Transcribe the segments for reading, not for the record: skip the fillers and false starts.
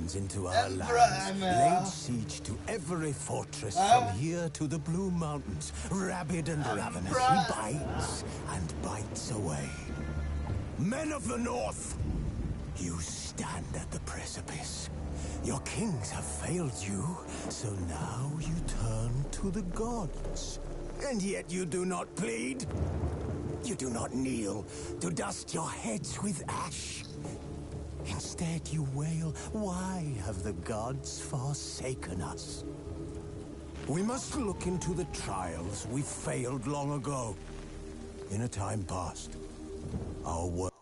dragons into our lands, laid siege to every fortress from here to the Blue Mountains. Rabid and ravenous, he bites and bites away. Men of the North, you stand at the precipice. Your kings have failed you, so now you turn to the gods. And yet you do not plead. You do not kneel to dust your heads with ash. Instead you wail, why have the gods forsaken us? We must look into the trials we failed long ago. In a time past, our world.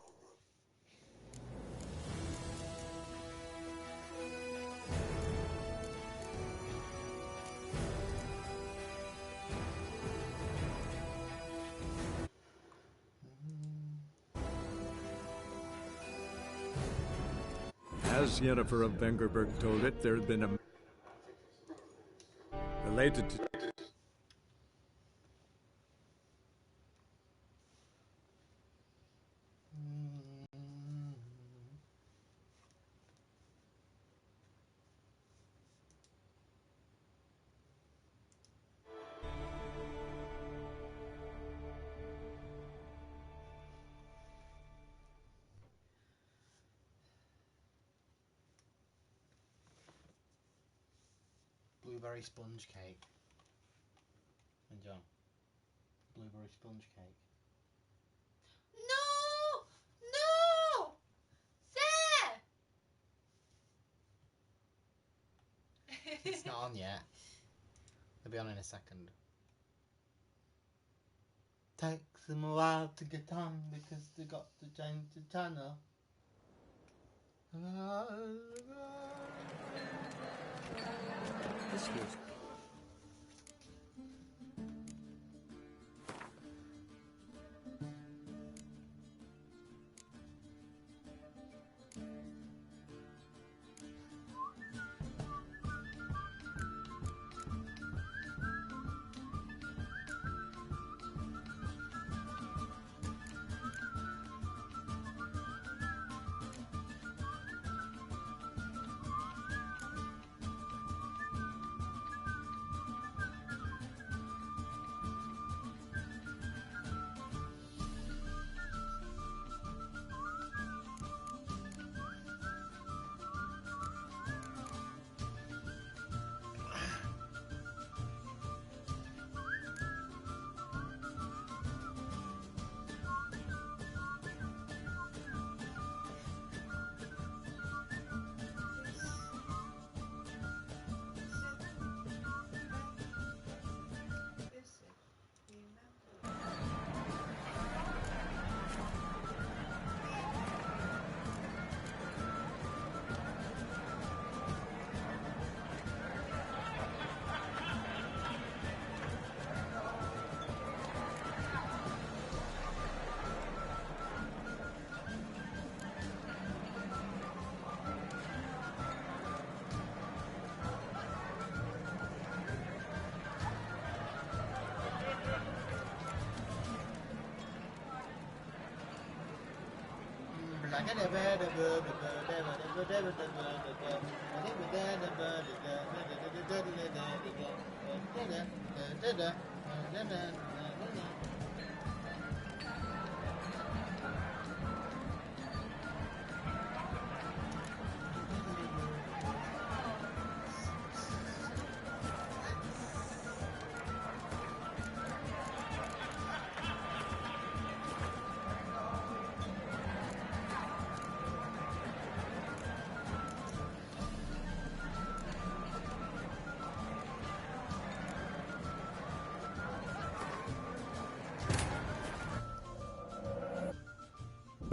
As Yennefer of Vengerberg told it, there had been a related to blueberry sponge cake. And John, blueberry sponge cake. No! No! There! It's not on yet. It'll be on in a second. Takes them a while to get on because they got to change the channel. This was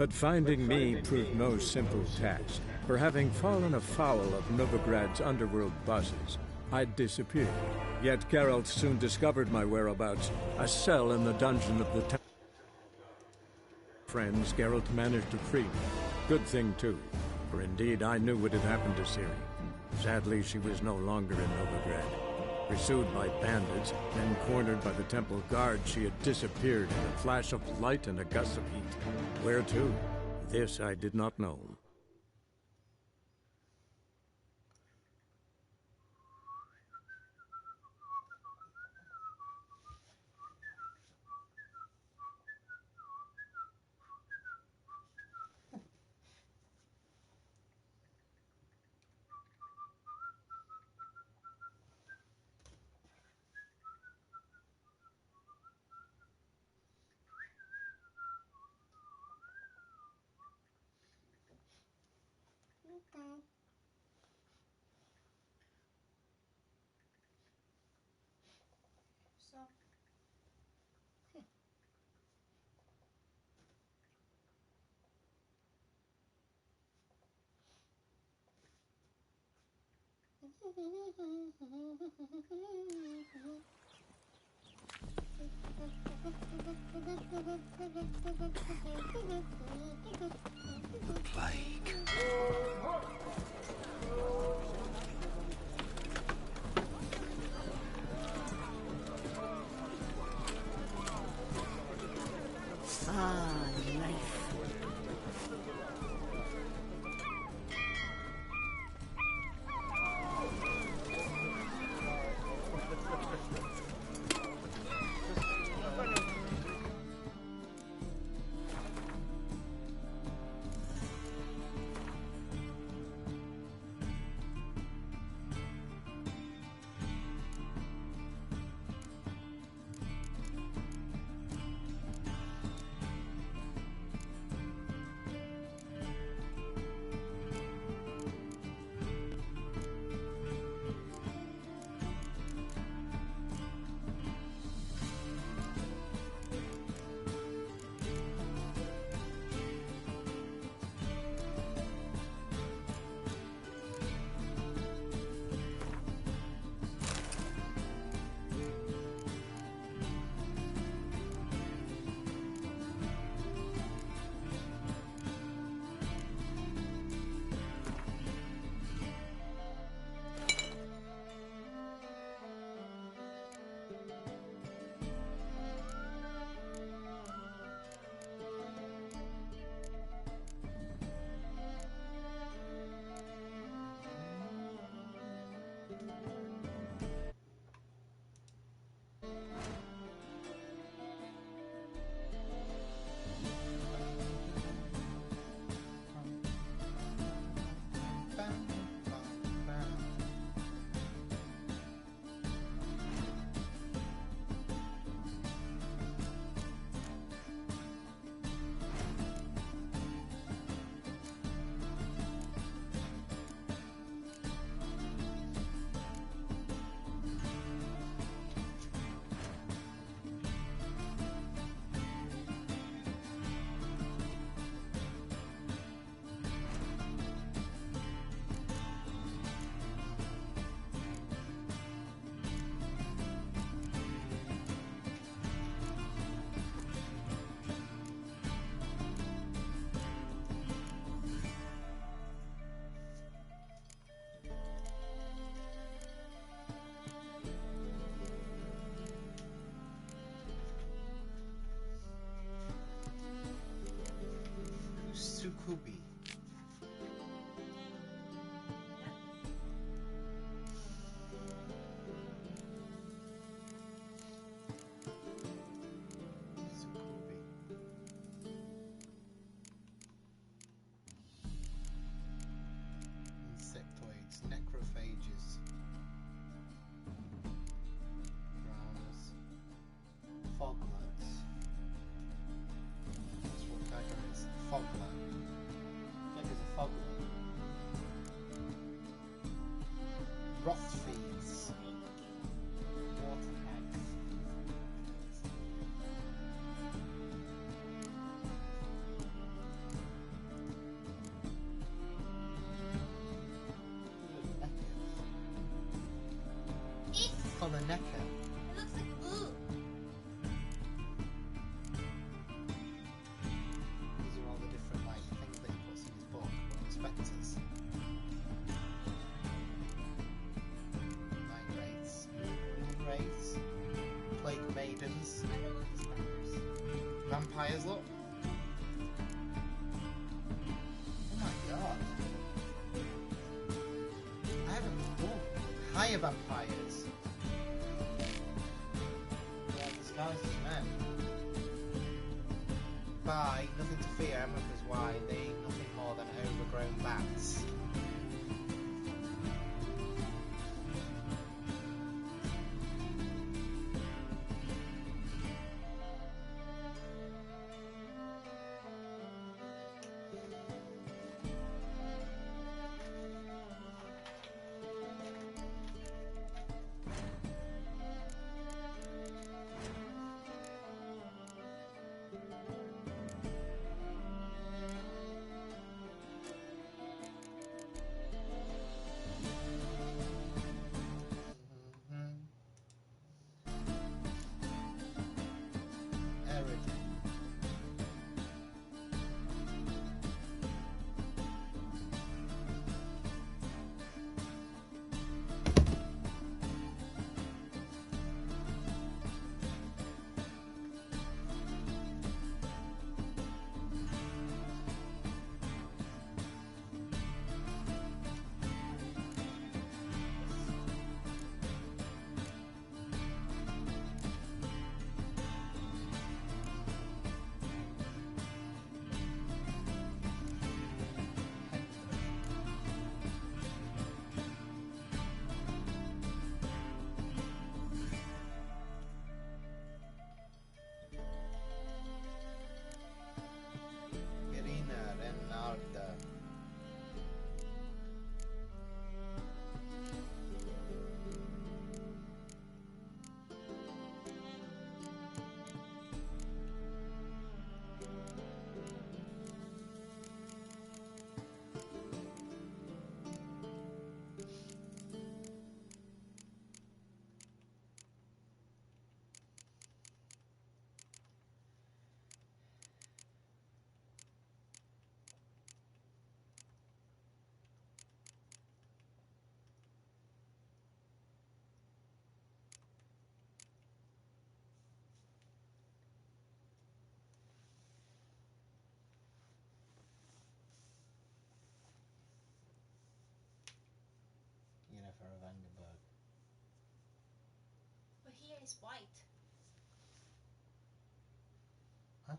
But finding me proved no simple task, for having fallen afoul of Novigrad's underworld bosses, I'd disappeared. Yet Geralt soon discovered my whereabouts, a cell in the dungeon of the town. Friends, Geralt managed to free me. Good thing too, for indeed I knew what had happened to Ciri. Sadly, she was no longer in Novigrad. Pursued by bandits, then cornered by the temple guard, she had disappeared in a flash of light and a gust of heat. Where to? This I did not know. So. The plague. Ah, life. Sukubi. Sukubi. Insectoids, necrophages, drowners, foglets. That's what dagger is. Foglet. Dagger's a foglet. Rot feeds. Water eggs. It's Called a necker. it looks like blue. These are all the different like things that he puts in his book. Spectres. Night wraiths. Moon wraiths. Plague maidens. I don't like the spiders. Vampires, look. Oh my god. I haven't looked. Higher vampires. They are disguised as men. By nothing to fear, because why? They ain't nothing more than overgrown bats. for a Vandenberg. But here is white. Huh?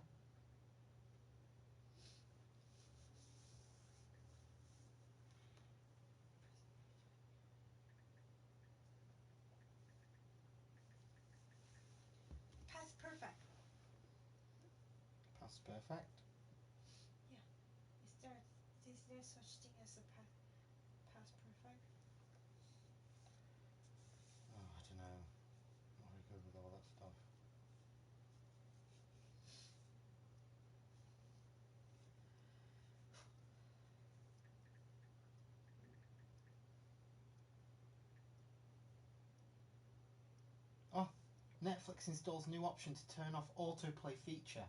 Past perfect. Past perfect. Is there such thing as a past perfect? Oh, I don't know. Not very good with all that stuff. Oh, Netflix installs new option to turn off autoplay feature.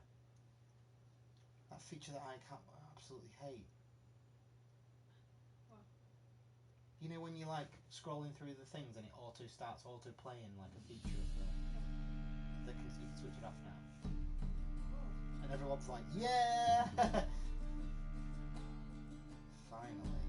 That feature that I absolutely hate. What? You know when you like scrolling through the things and it starts auto playing like a feature of the. You can switch it off now. And everyone's like, yeah! Finally.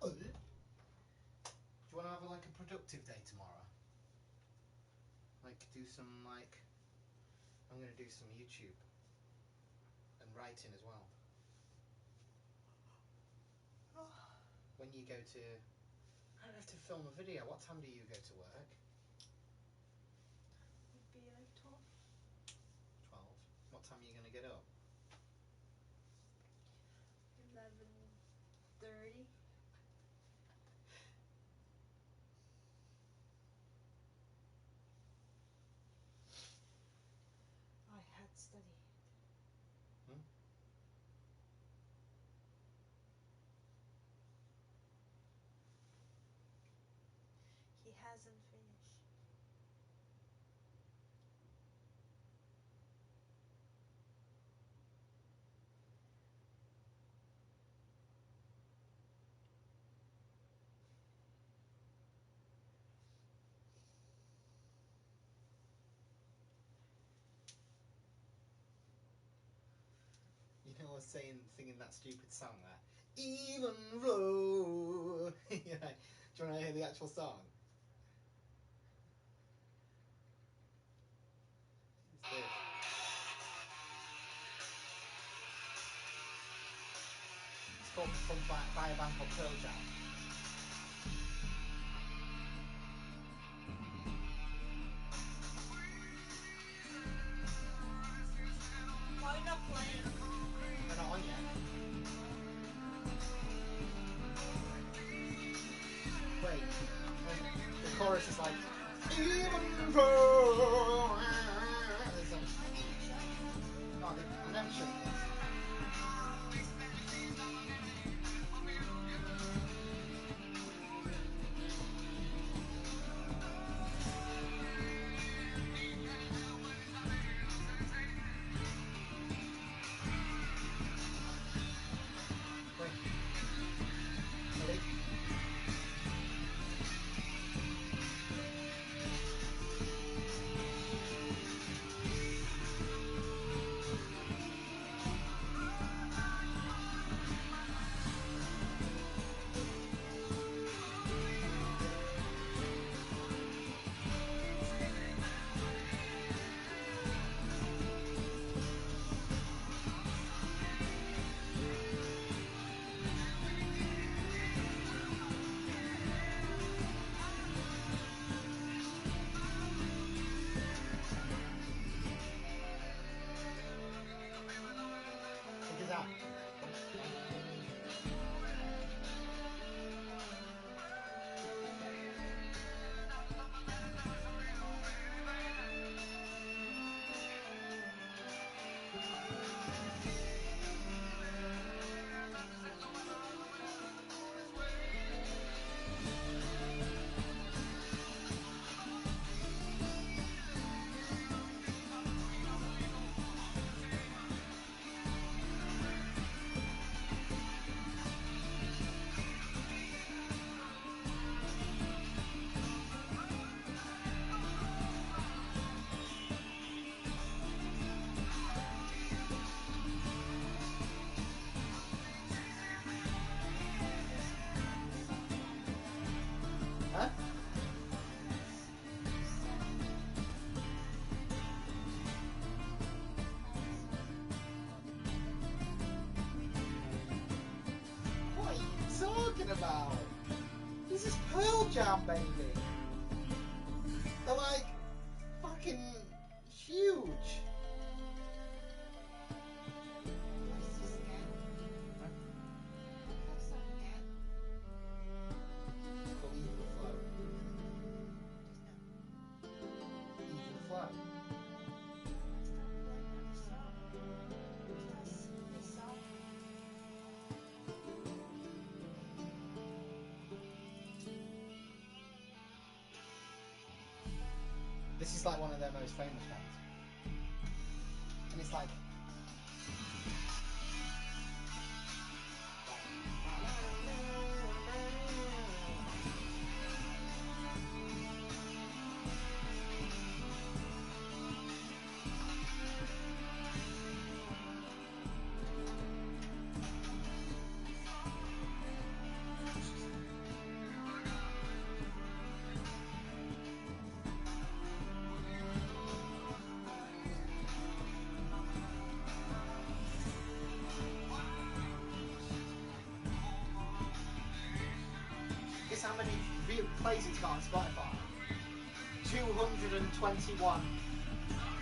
Do you want to have like a productive day tomorrow? Like do some I'm going to do some YouTube and writing as well. When you go to, I don't have to film a video. What time do you go to work? Would be like 12. 12. What time are you going to get up? 11:30. I had studied. He has doesn't finish. You know, I was singing that stupid song, that even though. You know, do you want to hear the actual song? It's this. It's called by a band called Pearl Jam. Why not playing? They're not on yet. Wait. And the chorus is like, even though. There's a... Oh, I never showed you this. Wait. Ready? Check it out. Huh? What are you talking about? This is Pearl Jam, baby. They're like fucking huge. What's this again? What's that again? It's called Evil Flow. Evil Flow. Stop playing another song. Just this song. This is like one of their most famous ones. And it's like... Guess how many plays it's got on Spotify? 221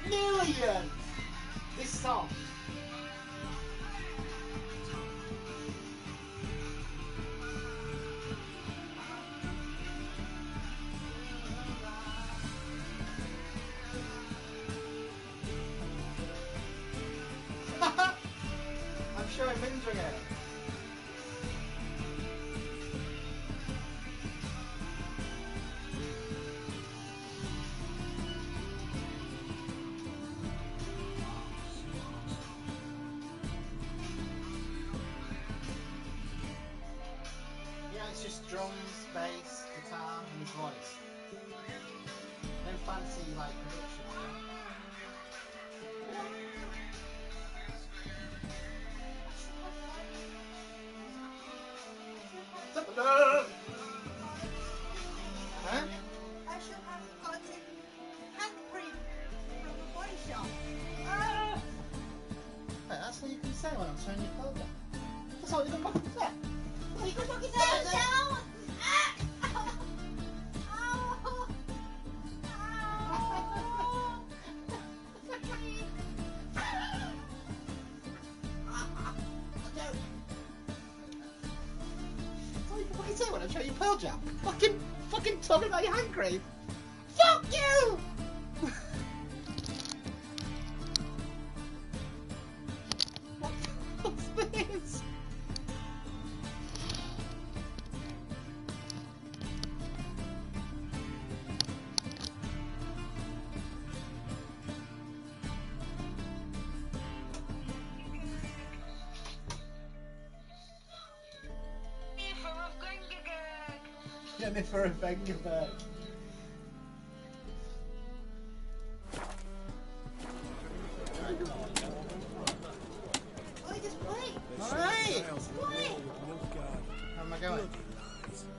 million! This song. I'm sure I'm mindering it. drums, bass, guitar, and his voice. No fancy like production, Huh? I should have gotten hand cream from the body shop. Hey, that's what you can say when I'm showing you clothes. That's all you can fucking say. What you can fucking say? No! What do you say when I show you Pearl Jam? Fucking talking about your hand cream. Fuck you! What's this? Get me for a Vengerberg. I just play. Alright! Play. How am I going?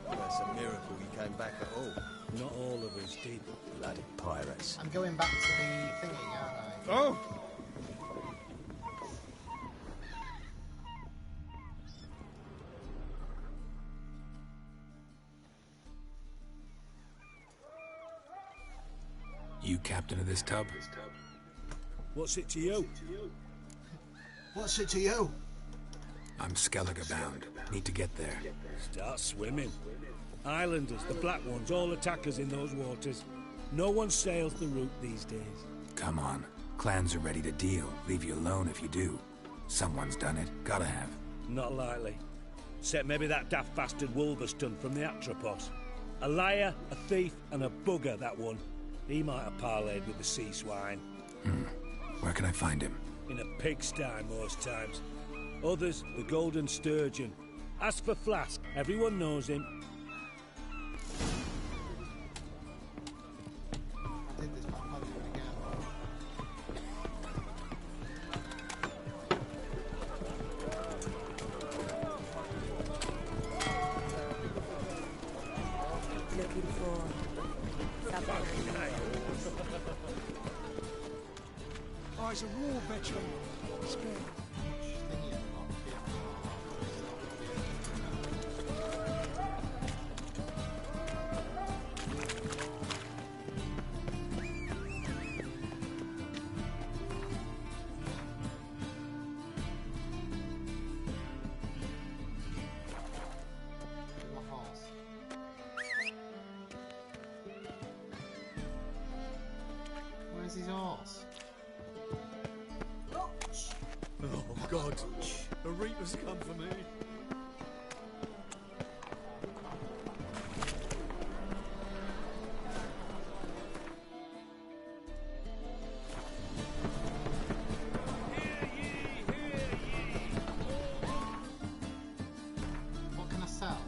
Well, it's a miracle you came back at all. Not all of us did. Bloody pirates. I'm going back to the thingy, aren't I? Oh! You captain of this tub? What's it to you? What's it to you? I'm Skellige bound. Need to get there. Start swimming. Islanders, the black ones, all attackers in those waters. No one sails the route these days. Come on. Clans are ready to deal. Leave you alone if you do. Someone's done it. Gotta have. Not likely. Except maybe that daft bastard Wolverston from the Atropos. A liar, a thief, and a bugger, that one. He might have parlayed with the sea swine. Where can I find him? In a pigsty most times. Others, the Golden Sturgeon. As for Flask, everyone knows him. I did this, but I'll do it again. Looking for Oh, he's a war veteran. Spare. Thingy at the bottom, my horse. Where's his horse? Oh, God. A Reaper's come for me. What can I sell?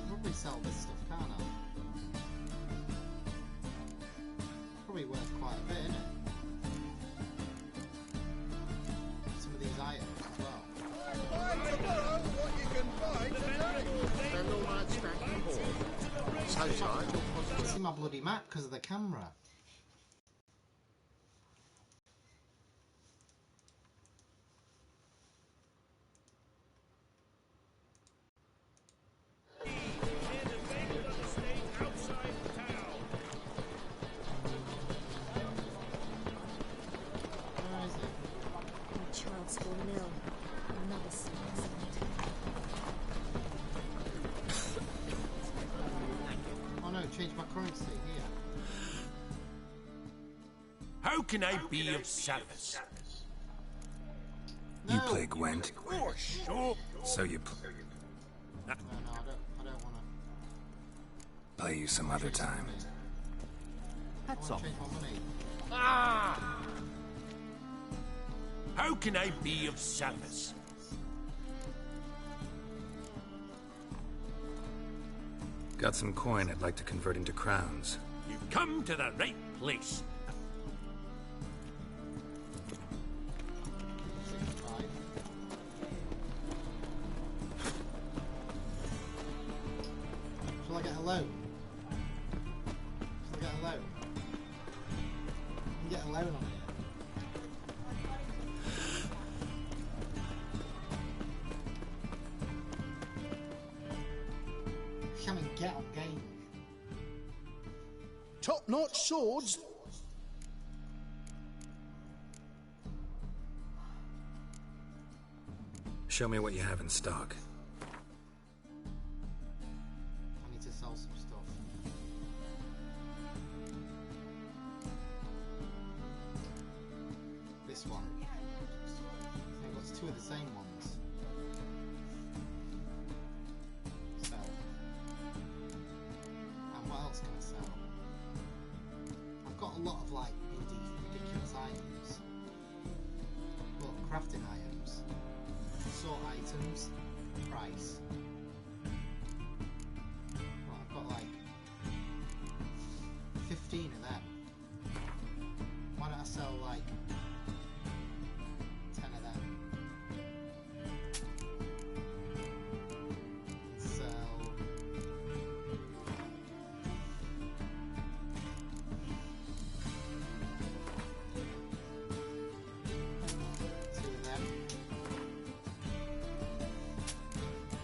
Probably sell this stuff, can't I? Probably worth quite a bit, isn't it? Some of these items as well. I can't see my bloody map because of the camera. Where is it? Child's fallen ill. Another suicide. Oh no, change my currency here. How can I be of service? You play Gwent? Oh, sure. So you No, I don't want to. play you some other time. I want to change my money. Ah! How can I be of service? Got some coin I'd like to convert into crowns. You've come to the right place. 65. Shall I get a loan? Shall I get a loan? You can get a loan on here. Come and get on game. Top-notch swords? Show me what you have in stock. I need to sell some stuff. This one. I've got two of the same ones. Sell. And what else can I sell? I've got a lot of like ridiculous items. Look, crafting items. Sort items. Price. Well, I've got like 15 of them. Why don't I sell like 10 of them? Sell 2 of them.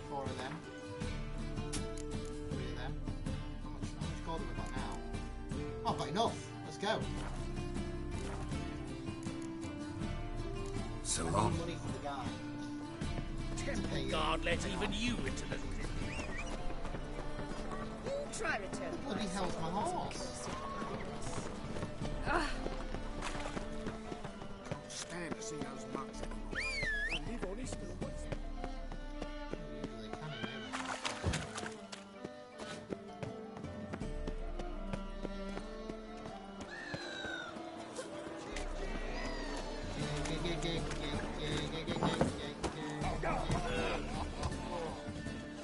4 of them. 3 of them. How much gold have we got now? Oh, I've got enough. Let's go. So I long. need money for the guy. Temple Guard let even you into the... Try return. What the hell's my horse? Stand to see those monks anymore. Live honest and what's... Usually kind of know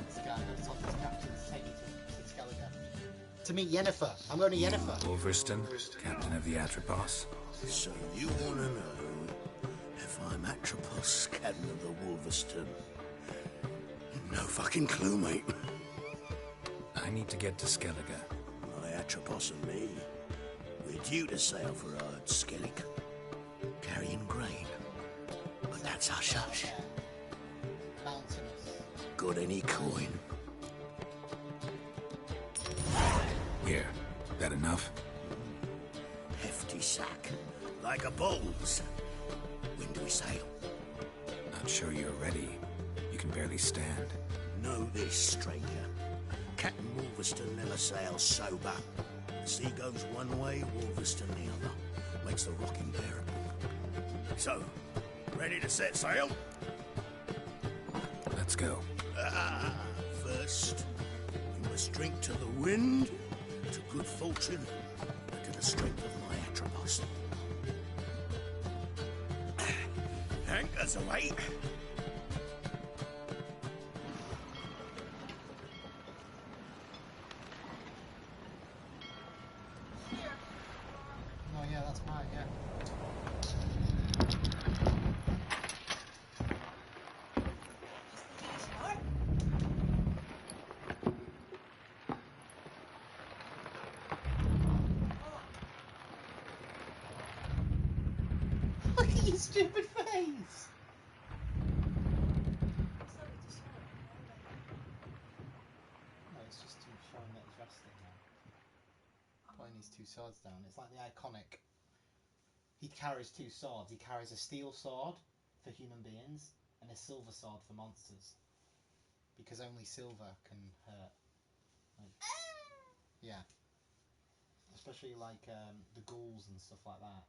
This guy goes on his captain's take me to Skellige. To meet Yennefer. I'm going to Yennefer. Wolverston, captain of the Atropos. So you want to know if I'm Atropos, captain of the Wolverston? No fucking clue, mate. I need to get to Skellige. My Atropos and me, we're due to sail for Ard Skellig, carrying grain. But that's hush-hush. Mountainous. Got any coin? Here. That enough? Hefty sack, like a bull's. When do we sail? Not sure you're ready. You can barely stand. Know this, stranger. Captain Wolverston never sails sober. The sea goes one way, Wolverston the other. Makes the rock unbearable. So, ready to set sail? Let's go. First, we must drink to the wind, to good fortune, and to the strength of my Atropos. Anchors away. Oh yeah, that's mine, yeah. Look at your stupid face! No, it's just showing that he's resting now. Putting his 2 swords down. It's like the iconic. He carries 2 swords. He carries a steel sword for human beings and a silver sword for monsters. Because only silver can hurt. Like, yeah. Especially like the ghouls and stuff like that.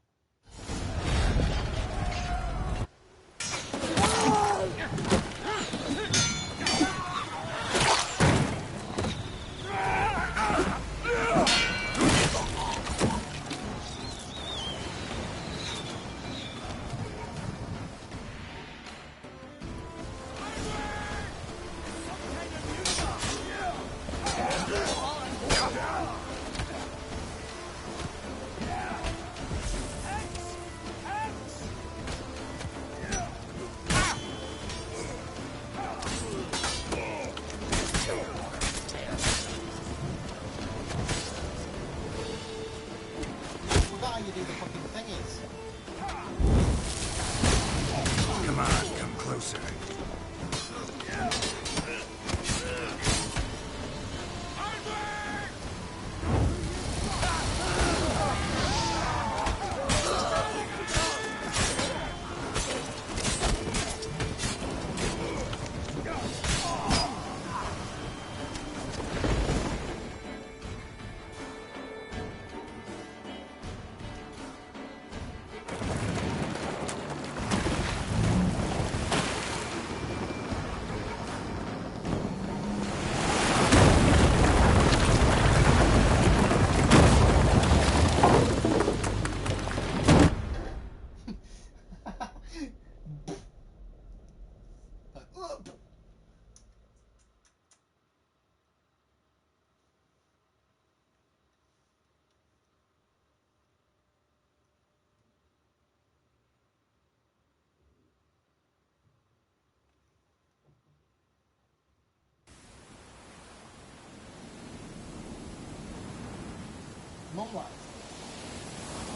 Mum like.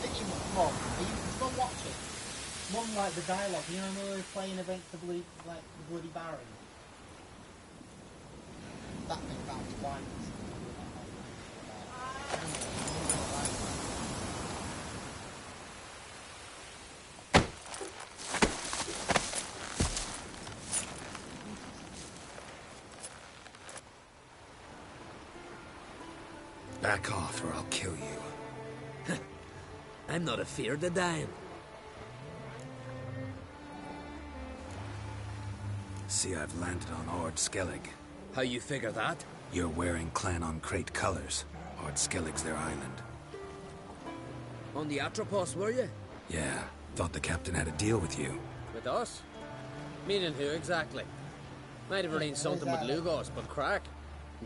Did you, Mum? Are you Mum watching? Mum like the dialogue. You know when we were playing against the bloody Baron. That thing found twice. Back off or I'll kill you. I'm not afeard of dying. See, I've landed on Ord Skellig. How you figure that? You're wearing Clan on Crate colors. Ord Skellig's their island. On the Atropos, were you? Yeah, thought the captain had a deal with you. With us? Meaning who exactly? Might have arranged something with Lugos, but crack?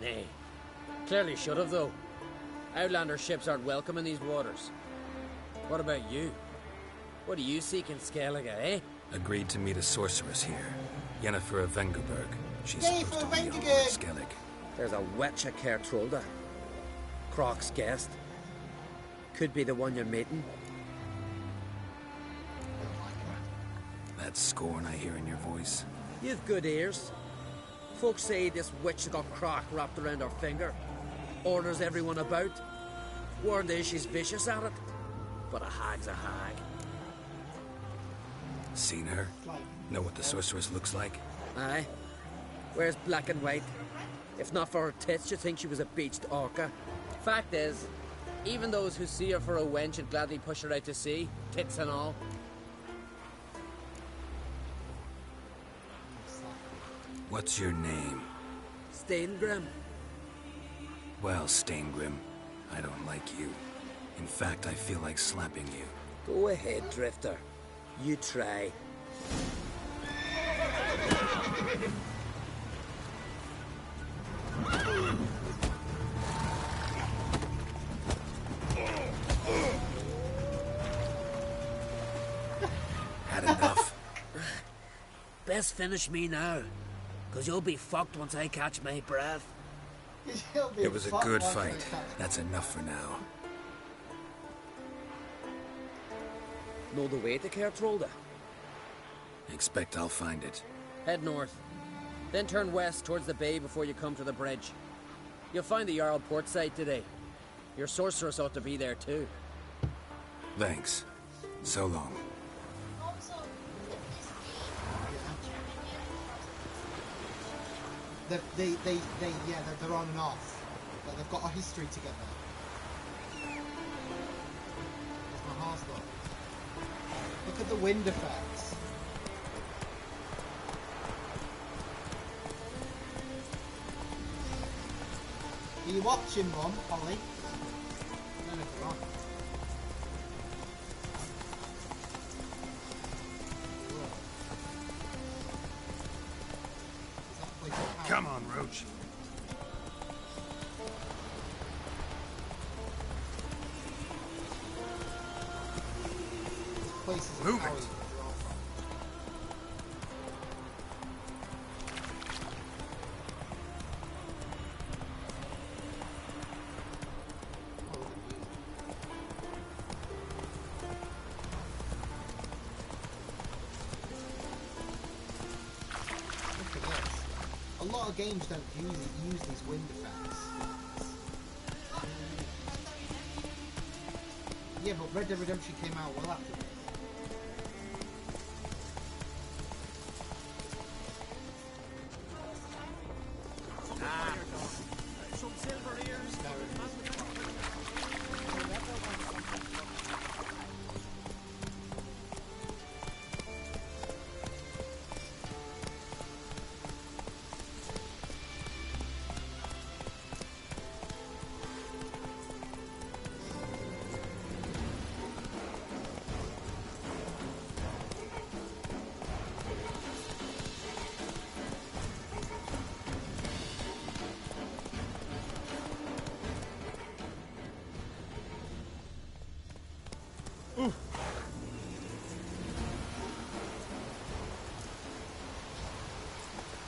Nay. Clearly should have, though. Outlander ships aren't welcome in these waters. What about you? What do you seek in Skellige, eh? Agreed to meet a sorceress here. Yennefer of Vengerberg. She's Yay supposed for to be on Vengerberg! Ord Skellig. There's a witch at Caer Trolda. Croc's guest. Could be the one you're meeting. That scorn I hear in your voice. You've good ears. Folks say this witch has got Croc wrapped around her finger. Orders everyone about. Word is she's vicious at it. But a hag's a hag. Seen her? Know what the sorceress looks like? Aye. Wears black and white. If not for her tits, you'd think she was a beached orca. Fact is, even those who see her for a wench would gladly push her out to sea, tits and all. What's your name? Steingrim. Well, Steingrim, I don't like you. In fact, I feel like slapping you. Go ahead, Drifter. You try. Had enough? Best finish me now, 'cause you'll be fucked once I catch my breath. It was a good fight. That's enough for now. Know the way to Caer Trolda? Expect I'll find it. Head north. Then turn west towards the bay before you come to the bridge. You'll find the Jarl port site today. Your sorceress ought to be there too. Thanks. So long. They're on and off. But they've got a history together. Where's my horse look? Look at the wind effects. Are you watching, Mum, Holly? I don't know if you're on. Come on, Roach. Move it. A lot of games don't use these wind effects. Yeah, but Red Dead Redemption came out well after this. Some silver ears.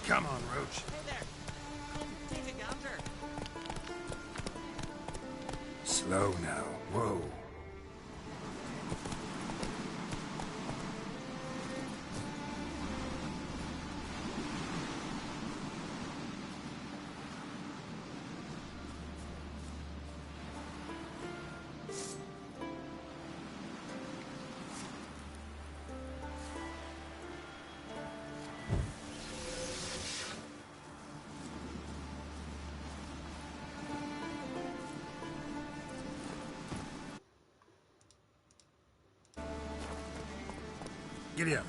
Come on, Roach. Hey there. Come take a gander. Slow Slow now. Whoa. Giddy up.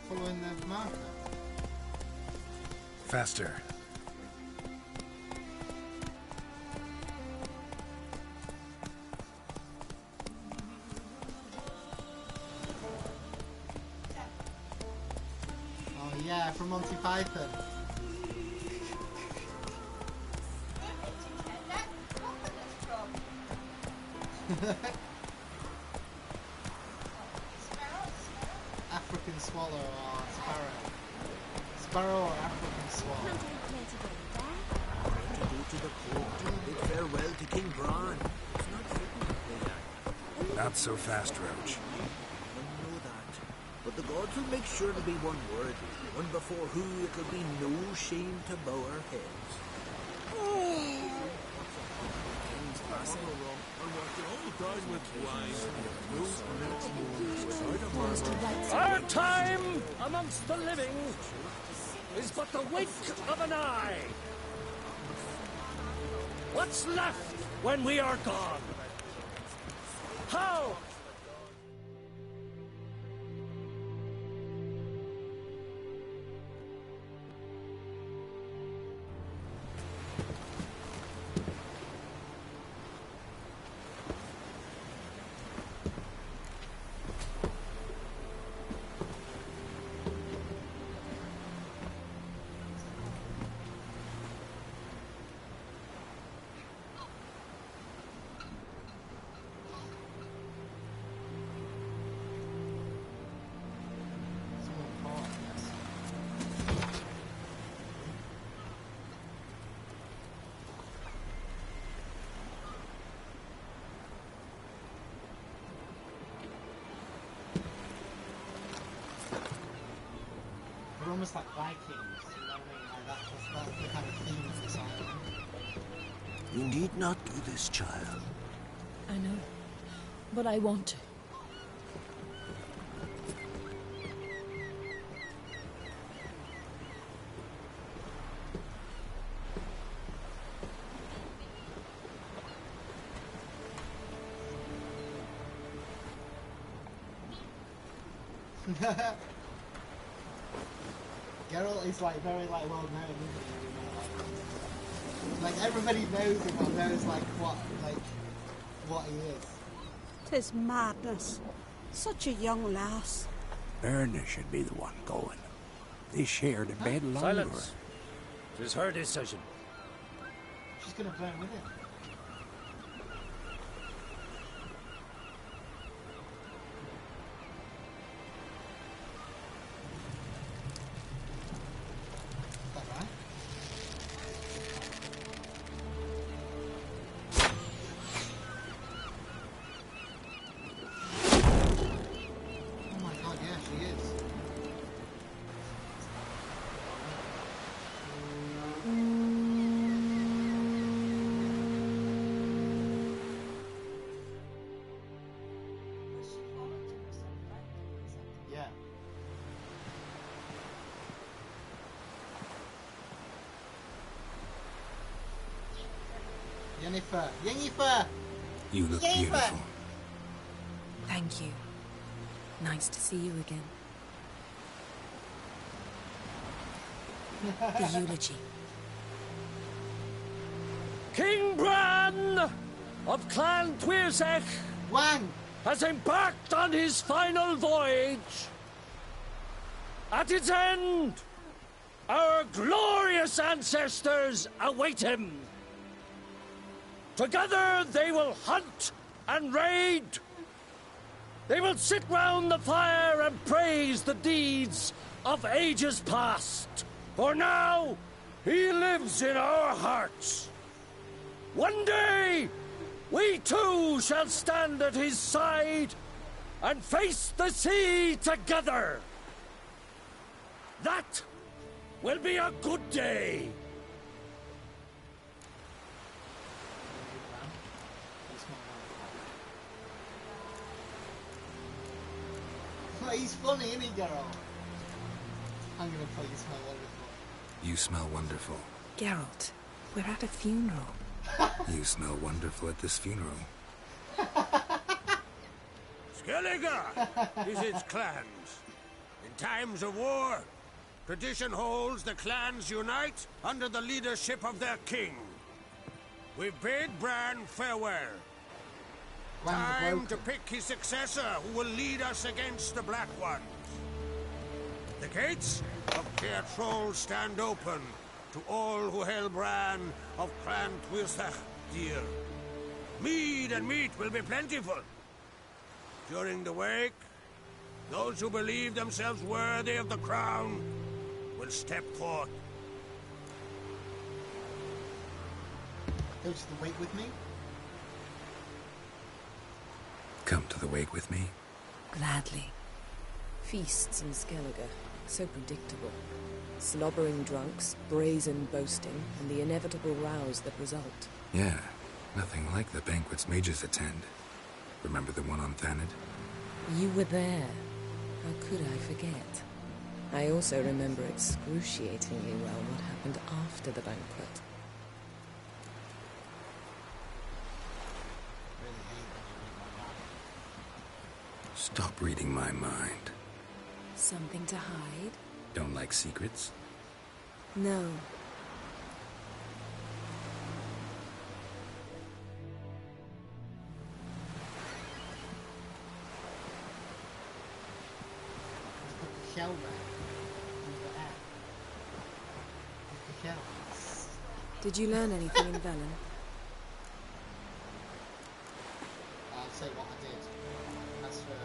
Following the marker. Faster. Oh yeah, from Monty Python. African swallow or sparrow. Sparrow or African swallow. To go to the court to bid farewell to King Bran. It's not fitting to play that. Not so fast, Roach. I know that. But the gods will make sure to be one worthy, one before who it'll be no shame to bow our heads. Our time amongst the living is but the wink of an eye. What's left when we are gone? How? They're almost like Vikings, you know what I mean? Like that's the kind of theme of this island. You need not do this, child. I know, but I want to. Geralt is like very like well known, isn't he? Like everybody knows him or knows like what he is. 'Tis madness. Such a young lass. Erna should be the one going. They shared a bed longer. Silence. It is her decision. She's gonna burn with him. Yennefer! You look beautiful. Thank you. Nice to see you again. The eulogy. King Bran of Clan Tuirzech has embarked on his final voyage. At its end, our glorious ancestors await him. Together they will hunt and raid. They will sit round the fire and praise the deeds of ages past. For now, he lives in our hearts. One day, we too shall stand at his side and face the sea together. That will be a good day. He's funny, isn't he, Geralt? I'm gonna play You Smell Wonderful. You smell wonderful. Geralt, we're at a funeral. You smell wonderful at this funeral. Skellige visits clans. In times of war, tradition holds the clans unite under the leadership of their king. We bid Bran farewell. Time to pick his successor who will lead us against the Black Ones. The gates of Caer Troll stand open to all who hail Bran of Clan Tuirsach dear. Mead and meat will be plentiful. During the wake, those who believe themselves worthy of the crown will step forth. Go to the wake with me? Come to the wake with me? Gladly. Feasts in Skellige, so predictable. Slobbering drunks, brazen boasting, and the inevitable rows that result. Yeah, nothing like the banquets mages attend. Remember the one on Thanedd? You were there. How could I forget? I also remember excruciatingly well what happened after the banquet. Stop reading my mind. Something to hide? Don't like secrets? No. Shell there. The shell. Did you learn anything in Velen? I'll say what I did. As for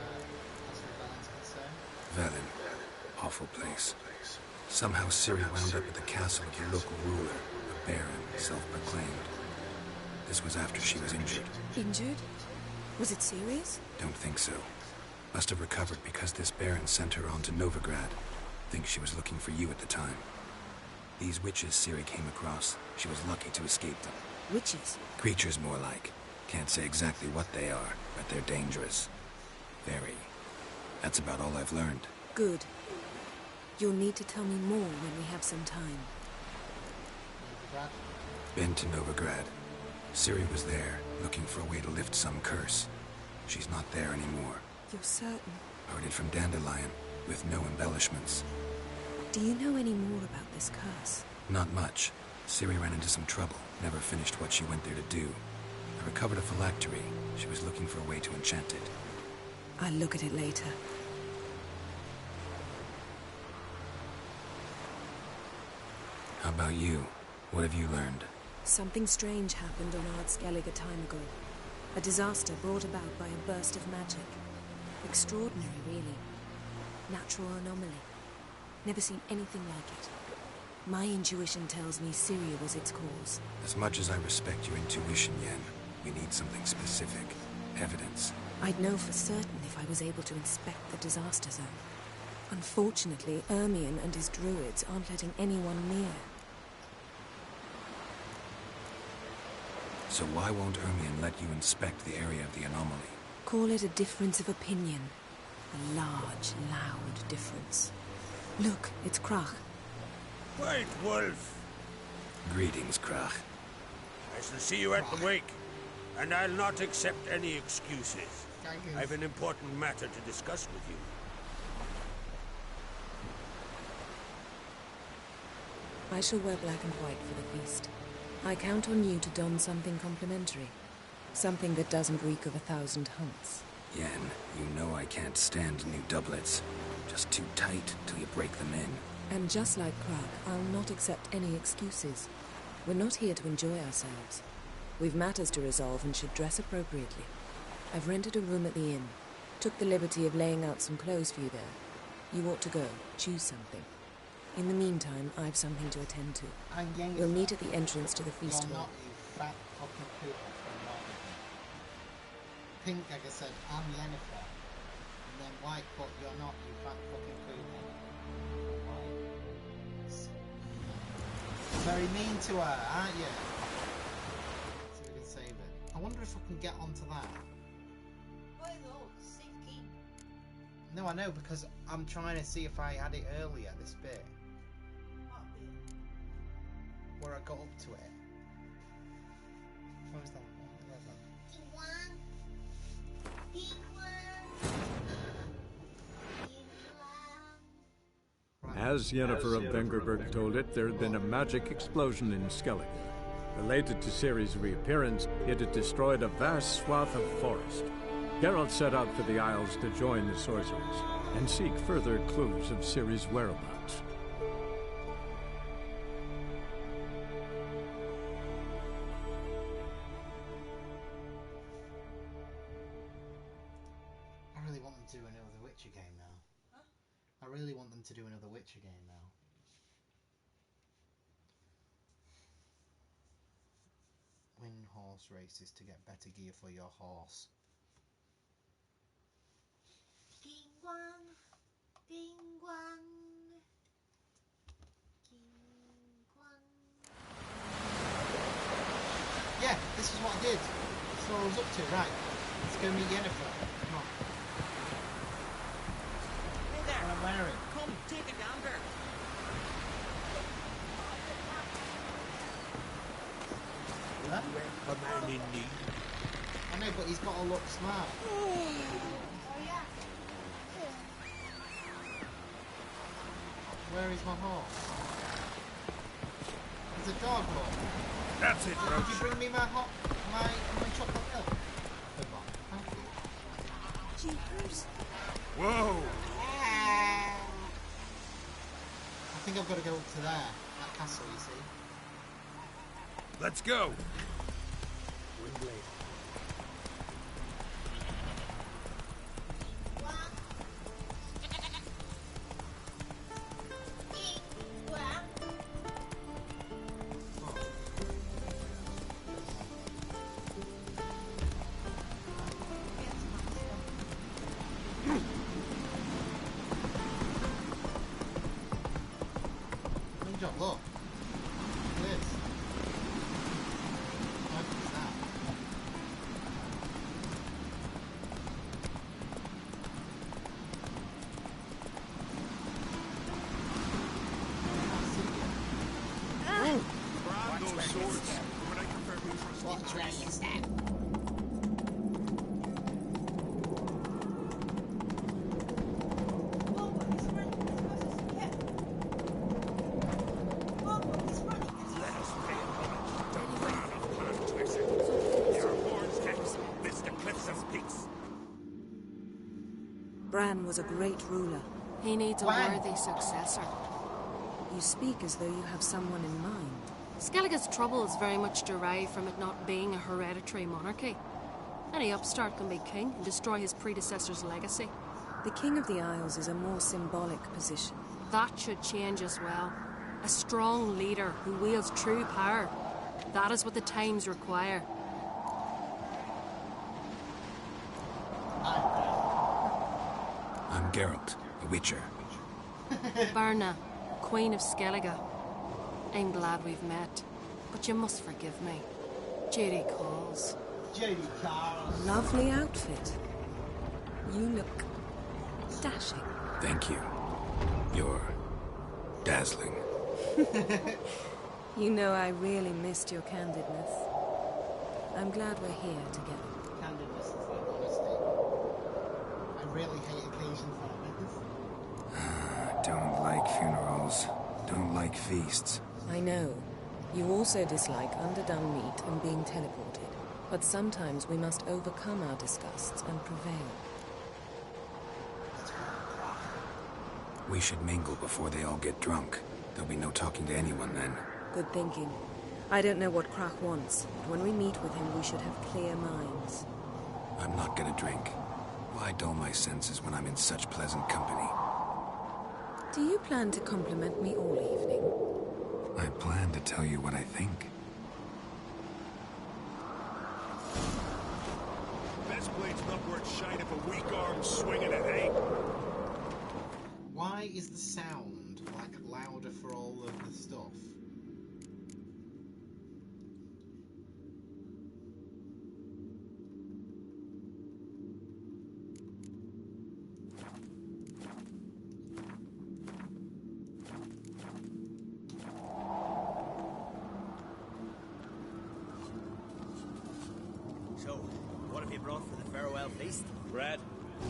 Velen's concerned. Velen. Awful place. Somehow Ciri wound up at the castle of the local ruler, a baron, self-proclaimed. This was after she was injured. Injured? Was it serious? Don't think so. Must have recovered because this baron sent her on to Novigrad. Think she was looking for you at the time. These witches Ciri came across, she was lucky to escape them. Witches? Creatures more like. Can't say exactly what they are, but they're dangerous. Very. That's about all I've learned. Good. You'll need to tell me more when we have some time. Been to Novigrad. Ciri was there, looking for a way to lift some curse. She's not there anymore. You're certain? Heard it from Dandelion, with no embellishments. Do you know any more about this curse? Not much. Ciri ran into some trouble, never finished what she went there to do. I recovered a phylactery. She was looking for a way to enchant it. I'll look at it later. How about you? What have you learned? Something strange happened on Ard Skellige a time ago. A disaster brought about by a burst of magic. Extraordinary, really. Natural anomaly. Never seen anything like it. My intuition tells me Ciri was its cause. As much as I respect your intuition, Yen, we need something specific. Evidence. I'd know for certain if I was able to inspect the disaster zone. Unfortunately, Ermion and his druids aren't letting anyone near. So why won't Ermion let you inspect the area of the anomaly? Call it a difference of opinion. A large, loud difference. Look, it's Crach. White Wolf. Greetings, Crach. I shall see you at the wake, and I'll not accept any excuses. I've an important matter to discuss with you. I shall wear black and white for the feast. I count on you to don something complimentary. Something that doesn't reek of 1,000 hunts. Yen, you know I can't stand new doublets. Just too tight till you break them in. And just like Crach, I'll not accept any excuses. We're not here to enjoy ourselves. We've matters to resolve and should dress appropriately. I've rented a room at the inn. Took the liberty of laying out some clothes for you there. You ought to go. Choose something. In the meantime, I've something to attend to. I'm Yennefer. We'll meet at the entrance to the feast You're hall. not, you fat fucking poop from Nottingham. Pink, like I said, I'm Yennefer. And then white, but you're not, you fat fucking poop. Very mean to her, aren't you? See if we can save it. I wonder if I can get onto that. No, I know, because I'm trying to see if I had it earlier, this bit. Where I got up to it. Where was that? As Yennefer of Vengerberg told it, there had been a magic explosion in Skellige. Related to Ciri's reappearance, it had destroyed a vast swath of forest. Geralt set out for the Isles to join the sorcerers and seek further clues of Ciri's whereabouts. I really want them to do another Witcher game now. Huh? I really want them to do another Witcher game now. Win horse races to get better gear for your horse. Yeah, this is what I did. That's what I was up to, right. Let's go meet Yennefer. Come on. Hey there. What I'm wearing. Come, take a gander. Huh? A man in need. I know, but he's got to look smart. Where is my horse? There's a dog walk. That's it, Could Roach. you bring me my chocolate milk? Come on. Thank you. Jeepers. Whoa! I think I've got to go up to there. That castle, you see. Let's go. Windblade. Look. Look at this. What is that? Grab those swords. When I prefer me for What dragon is that? Bran was a great ruler. He needs a worthy successor. You speak as though you have someone in mind. Skellige's troubles very much derive from it not being a hereditary monarchy. Any upstart can be king and destroy his predecessor's legacy. The King of the Isles is a more symbolic position. That should change as well. A strong leader who wields true power. That is what the times require. I'm Geralt, a Witcher. Birna, Queen of Skellige. I'm glad we've met, but you must forgive me. Judy calls. Judy calls. Lovely outfit. You look dashing. Thank you. You're dazzling. You know, I really missed your candidness. I'm glad we're here together. Candidness is like honesty. I really hate occasions like this. Don't like funerals. Don't like feasts. I know. You also dislike underdone meat and being teleported. But sometimes we must overcome our disgusts and prevail. We should mingle before they all get drunk. There'll be no talking to anyone then. Good thinking. I don't know what Crach wants, but when we meet with him, we should have clear minds. I'm not gonna drink. Why dull my senses when I'm in such pleasant company? Do you plan to compliment me all evening? I plan to tell you what I think. Best blade's not worth shine if a weak arm's swinging it, eh? Why is the sound, like, louder for all of the stuff? So, what have you brought for the farewell feast? Bread,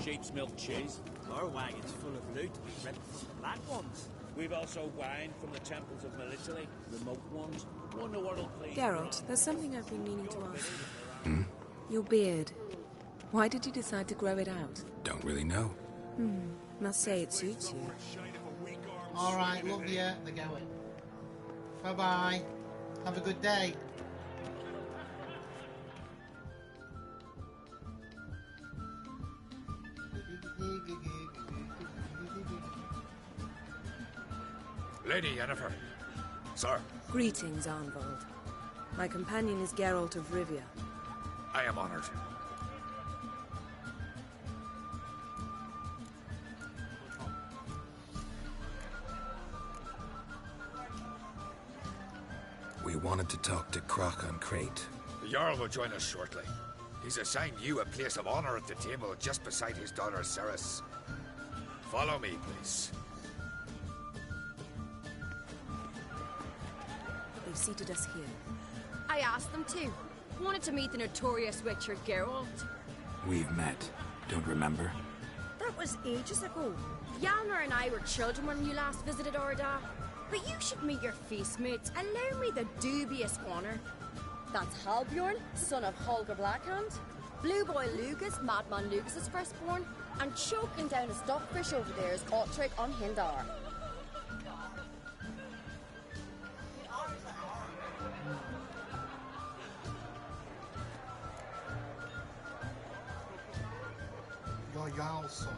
sheep's milk cheese. Our wagon's full of loot, ripped from the black ones. We've also wine from the temples of Melitele, remote ones. One the world please. Geralt, there's something I've been meaning to ask you. Hmm? Your beard. Why did you decide to grow it out? Don't really know. Must say it suits you. Alright, love you. They're going. Bye-bye. Have a good day. Lady Yennefer. Sir, Greetings, Arnvald. My companion is Geralt of Rivia. I am honored. We wanted to talk to Croc on Crate. The Jarl will join us shortly. He's assigned you a place of honor at the table just beside his daughter Ceres. Follow me, please. They've seated us here. I asked them to. Wanted to meet the notorious Witcher Geralt. We've met. Don't remember? That was ages ago. Hjalmar and I were children when you last visited Orda. But you should meet your feast mates. Allow me the dubious honor. That's Halbjorn, son of Holger Blackhand. Blue Boy Lucas, Madman Lucas's firstborn. And choking down a stockfish over there is Otric on Hindar. Your Jarl's son.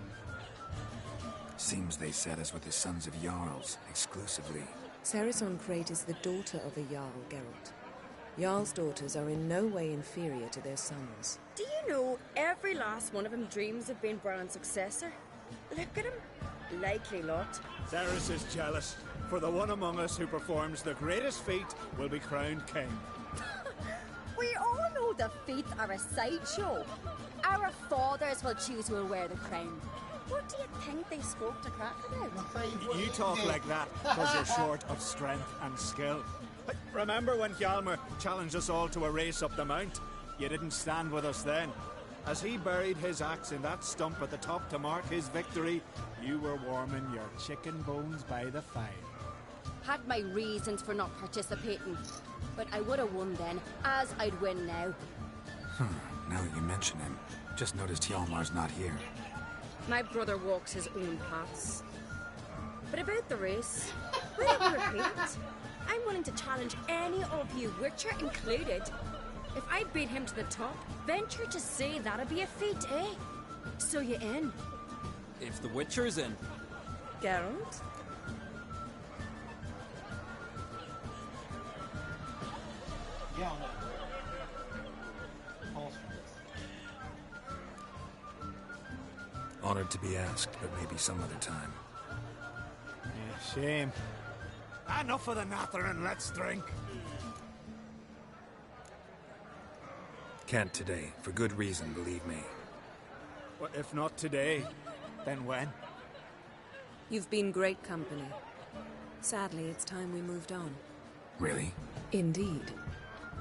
Seems they set us with the sons of Jarls, exclusively. Ceres on Crate is the daughter of a Jarl, Geralt. Jarl's daughters are in no way inferior to their sons. Do you know every last one of them dreams of being Bran's successor? Look at him. Likely lot. Ceres is jealous, for the one among us who performs the greatest feat will be crowned king. We all know the feats are a sideshow. Our fathers will choose who will wear the crown. What do you think they spoke to Crack about? You talk like that because you're short of strength and skill. Remember when Hjalmar challenged us all to a race up the mount? You didn't stand with us then. As he buried his axe in that stump at the top to mark his victory, you were warming your chicken bones by the fire. Had my reasons for not participating, but I would have won then, as I'd win now. Now that you mention him, just noticed Hjalmar's not here. My brother walks his own paths. But about the race, will I repeat? I'm willing to challenge any of you, Witcher included. If I beat him to the top, venture to say that'd be a feat, eh? So you in? If the Witcher's in. Geralt? Yeah, no. Horse Honored to be asked, but maybe some other time. Yeah, shame. Enough of the nattering, let's drink. Can't today, for good reason, believe me. Well, if not today, then when? You've been great company. Sadly, it's time we moved on. Really? Indeed.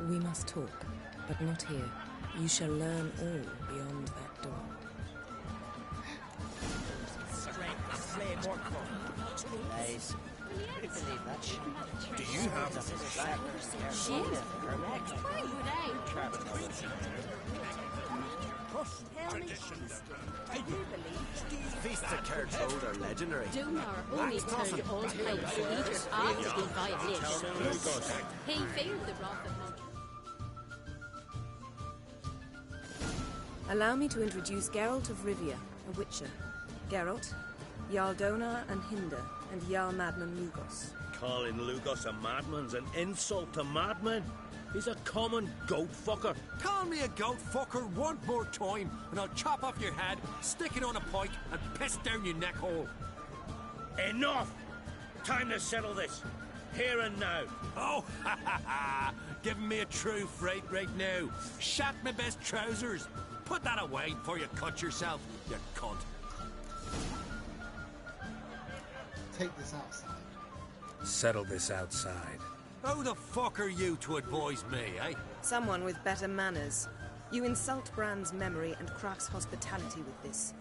We must talk, but not here. You shall learn all beyond that door. Nice. Believe that shit. Do you have Shit? Why would I? Tell me, do you believe? Feasts at Carriage Road are legendary. Dumar only turned old pipes leaders after the violation. He failed the wrath of Monk. Allow me to introduce Geralt of Rivia, a Witcher. Geralt, Jarl Donar and Hinder, and Jarl Madman Lugos. Calling Lugos a madman's an insult to madmen. He's a common goat fucker. Call me a goat fucker one more time, and I'll chop off your head, stick it on a pike, and piss down your neck hole. Enough! Time to settle this. Here and now. Oh, ha ha ha! Giving me a true fright right now. Shat my best trousers. Put that away before you cut yourself, you cunt. Take this outside. Settle this outside. Who the fuck are you to advise me, eh? Someone with better manners. You insult Bran's memory and Krach's hospitality with this.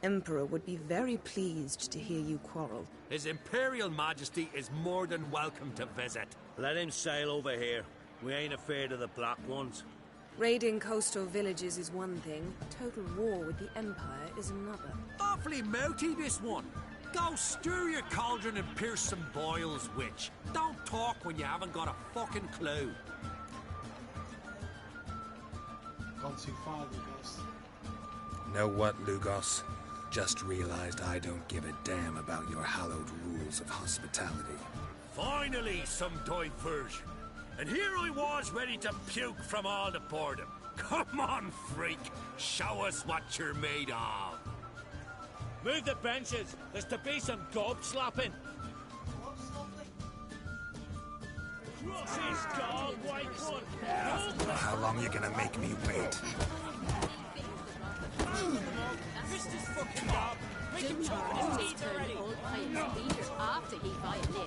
Emperor would be very pleased to hear you quarrel. His Imperial Majesty is more than welcome to visit. Let him sail over here. We ain't afraid of the Black Ones. Raiding coastal villages is one thing. Total war with the Empire is another. Awfully mouty, this one. Go stir your cauldron and pierce some boils, witch. Don't talk when you haven't got a fucking clue. Gone too far, Lugos. Know what, Lugos? Just realized I don't give a damn about your hallowed rules of hospitality. Finally, some diversion. And here I was ready to puke from all the boredom. Come on, freak. Show us what you're made of. Move the benches. There's to be some gob slapping. Cross his dog, white one. How long you gonna make me wait? Missed his fucking dog. Make him chop his teeth already. After he violated,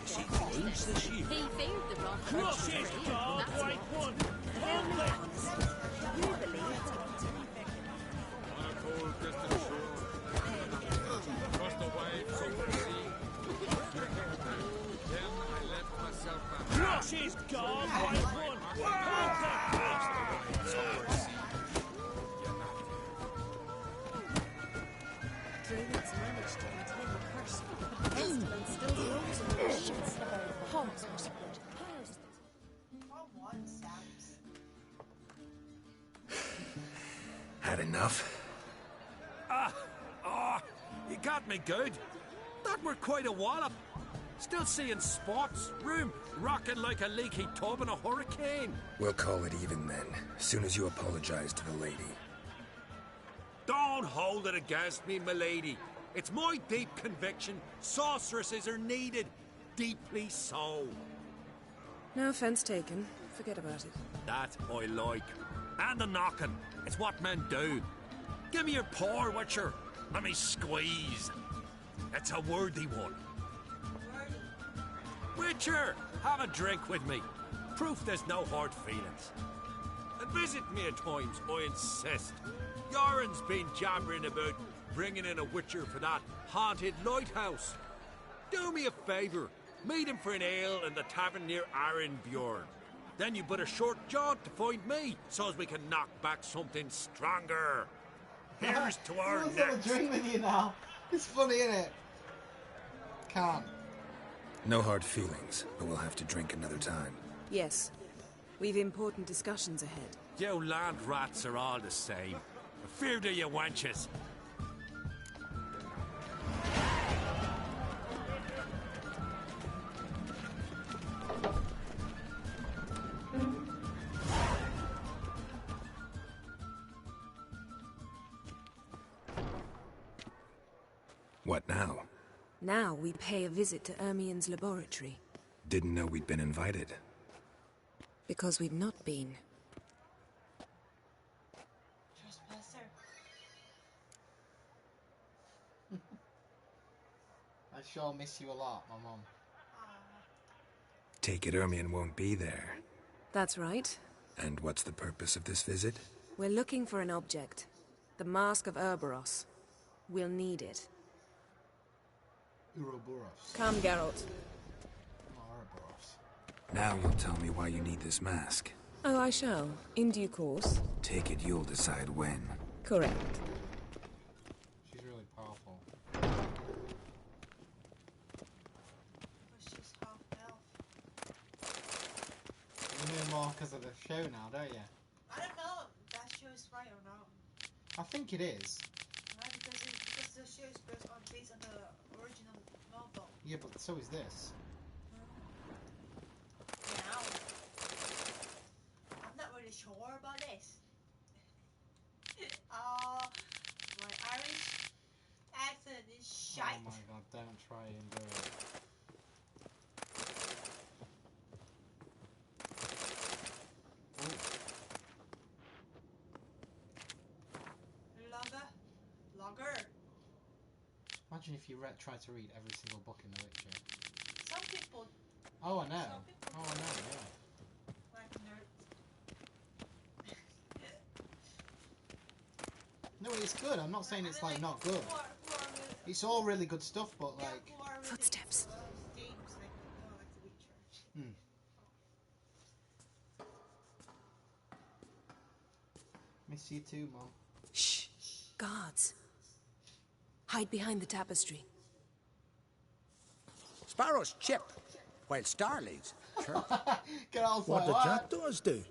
he failed the wrong. Cross his dog, white one. Hold it. You believe Cross his dog, white one. Hold that. Draven's managed to contain the curse, but the pestilence still grows in the sheets. Hogs are supported. Had enough? You got me good. That were quite a wallop. Still seeing spots, room rocking like a leaky tub in a hurricane. We'll call it even then, as soon as you apologize to the lady. Don't hold it against me, milady. It's my deep conviction sorceresses are needed. Deeply so. No offense taken. Forget about it. That I like. And the knocking. It's what men do. Give me your paw, Witcher. Let me squeeze. It's a worthy one. Witcher, have a drink with me. Proof there's no hard feelings. And visit me at times, I insist. Yoren's been jabbering about bringing in a Witcher for that haunted lighthouse. Do me a favour. Meet him for an ale in the tavern near Arenbjorn. Then you but a short jaunt to find me, so as we can knock back something stronger. Here's to our next. Have a drink with you now. It's funny, isn't it? Can't. No hard feelings, but we'll have to drink another time. Yes. We've important discussions ahead. You land rats are all the same. Fear to you wenches. What now? Now we pay a visit to Ermien's laboratory. Didn't know we'd been invited. Because we've not been. I sure miss you a lot, my mum. Take it Ermien won't be there. That's right. And what's the purpose of this visit? We're looking for an object. The Mask of Ouroboros. We'll need it. Ouroboros. Come, Geralt. Ouroboros. Now you'll tell me why you need this mask. Oh, I shall. In due course. Take it you'll decide when. Correct. She's really powerful. She's half elf. You know more because of the show now, don't you? I don't know if that show is right or not. I think it is. Right, because a series based on the original novel. Yeah, but so is this. Now, I'm not really sure about this. My Irish accent is shite. Oh my god, don't try and do it. Logger. Imagine if you tried to read every single book in The Witcher. Some people. Oh, I know. Some people Oh, I know, yeah. like nerds. No, it's good. I'm not saying it's like not good. It's all really good stuff, but like. Footsteps. Games like The Witcher. Miss you too, Mom. Shh. Guards. Hide behind the tapestry. Sparrows chip, while starlings chirp. What do jackdaws do?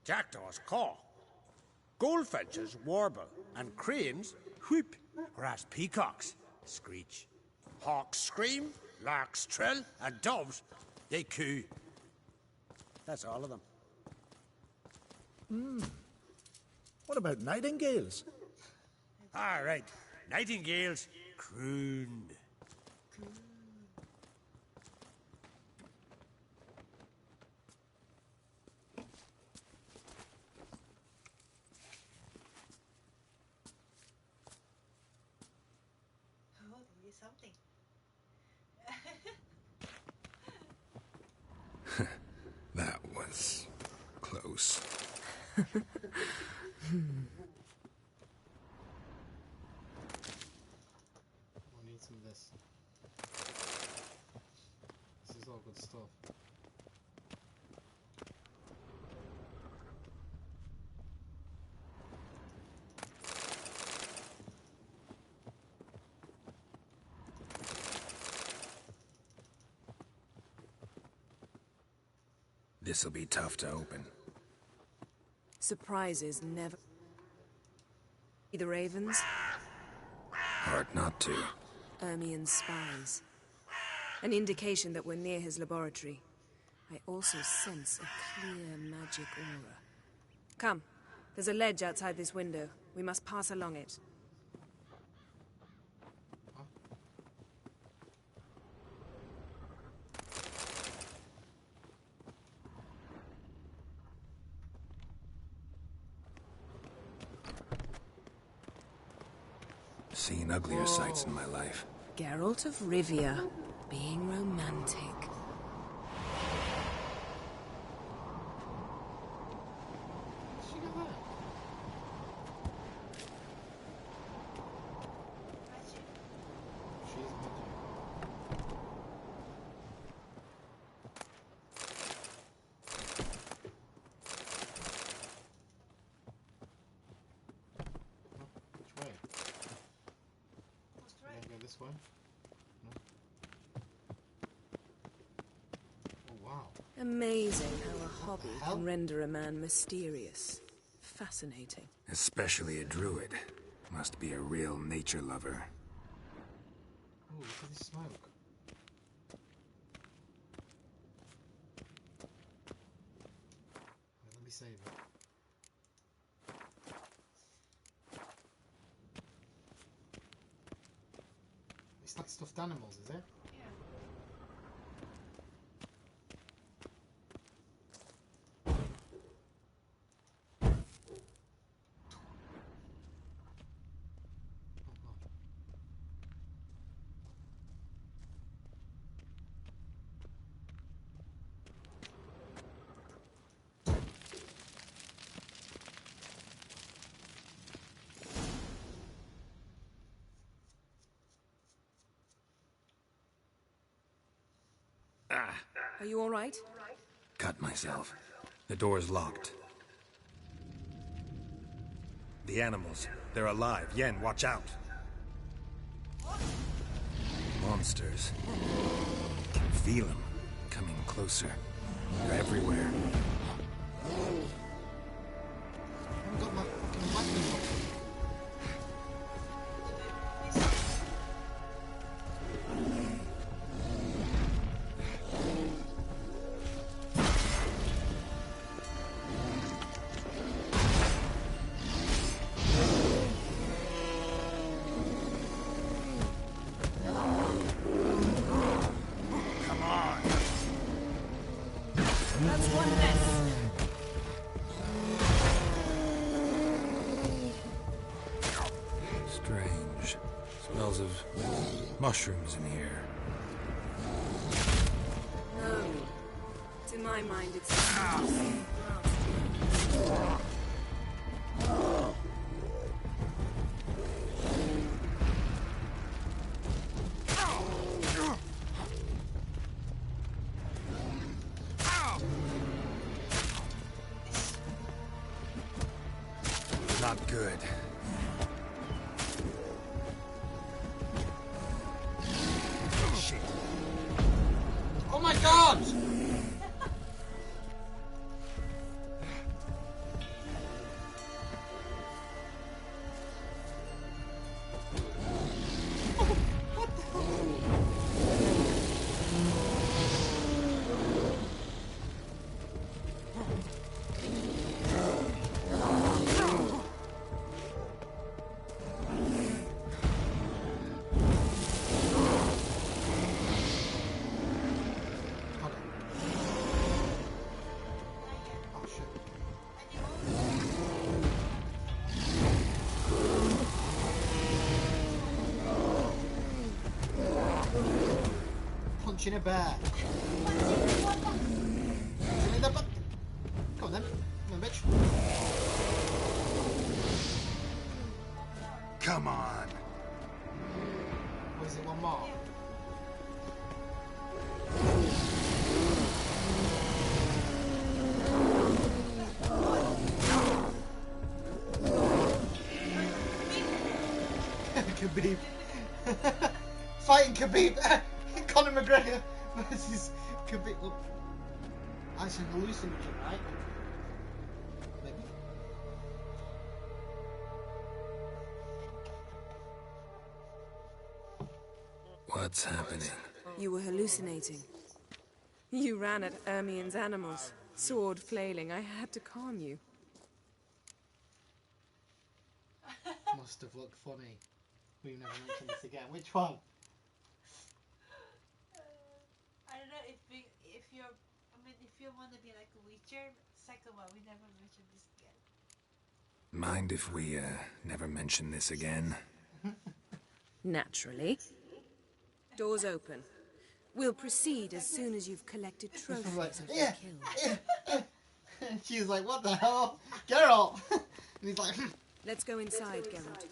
Jackdaws caw. Goldfinches warble, and cranes whoop. Whereas peacocks screech. Hawks scream, larks trill, and doves, they coo. That's all of them. What about nightingales? All right, nightingales crooned. Oh, there is something. That was close. I need some of this. This is all good stuff. This'll be tough to open. Surprises never... The ravens? Hard not to. Ermien's spies. An indication that we're near his laboratory. I also sense a clear magic aura. Come. There's a ledge outside this window. We must pass along it. Seen uglier sights in my life. Geralt of Rivia, being romantic. Which way? Go this way? No. Oh, wow. Amazing how a hobby can render a man mysterious. Fascinating. Especially a druid. Must be a real nature lover. Ooh, look at this smoke. Wait, let me save it. It's like stuffed animals, is it? Are you all right? Cut myself. The door's locked. The animals. They're alive. Yen, watch out. Monsters. Can feel them. Coming closer. They're everywhere. I haven't got my fucking weapon. That's one less. Strange. Smells of mushrooms in here. No. To my mind, it's... Not good. Shit. Oh my god! Punching a bear. In the butt. Come on then. Come on, bitch. Come on. Or is it one more? Khabib. Fighting Khabib. Conor McGregor versus Khabib. Look, that's a hallucinogen, right? Maybe. What's happening? You were hallucinating. You ran at Ermien's animals, sword flailing. I had to calm you. Must have looked funny. We've never mentioned this again. Which one? I don't know if you're. I mean, if you want to be like a Witcher, second one, we never mentioned this again. Mind if we, never mention this again? Naturally. Doors open. We'll proceed as soon as you've collected trophies of your kills. She was like, what the hell? Geralt! And he's like... Let's go inside, Geralt.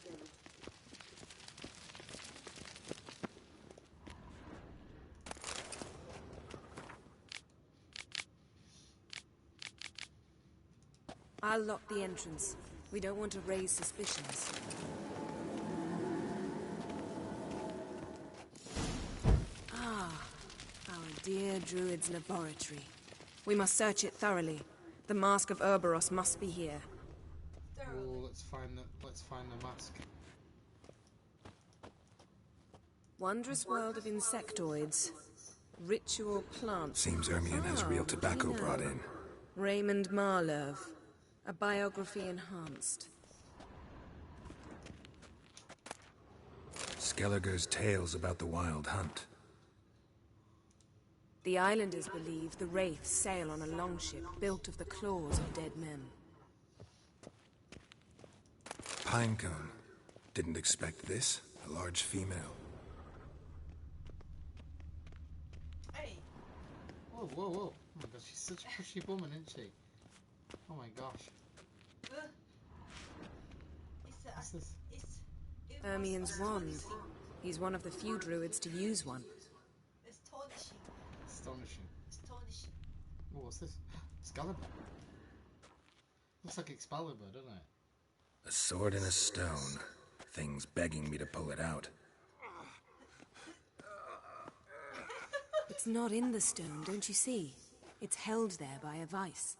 I'll lock the entrance. We don't want to raise suspicions. Ah, our dear Druid's laboratory. We must search it thoroughly. The Mask of Ouroboros must be here. Oh, let's find the mask. Wondrous world of insectoids. Ritual plants. Seems Ermion has real tobacco brought in. Raymond Marlev. A biography enhanced. Skellige's tales about the Wild Hunt. The islanders believe the wraiths sail on a longship built of the claws of dead men. Pinecone. Didn't expect this. A large female. Hey. Whoa, whoa, whoa. Oh my god, she's such a pushy woman, isn't she? Oh my gosh. What's this? Ermien's wand. He's one of the few druids to use one. Astonishing. Astonishing. Astonishing. Oh, what's this? Excalibur. Looks like Excalibur, doesn't it? A sword and a stone. Thing's begging me to pull it out. It's not in the stone, don't you see? It's held there by a vice.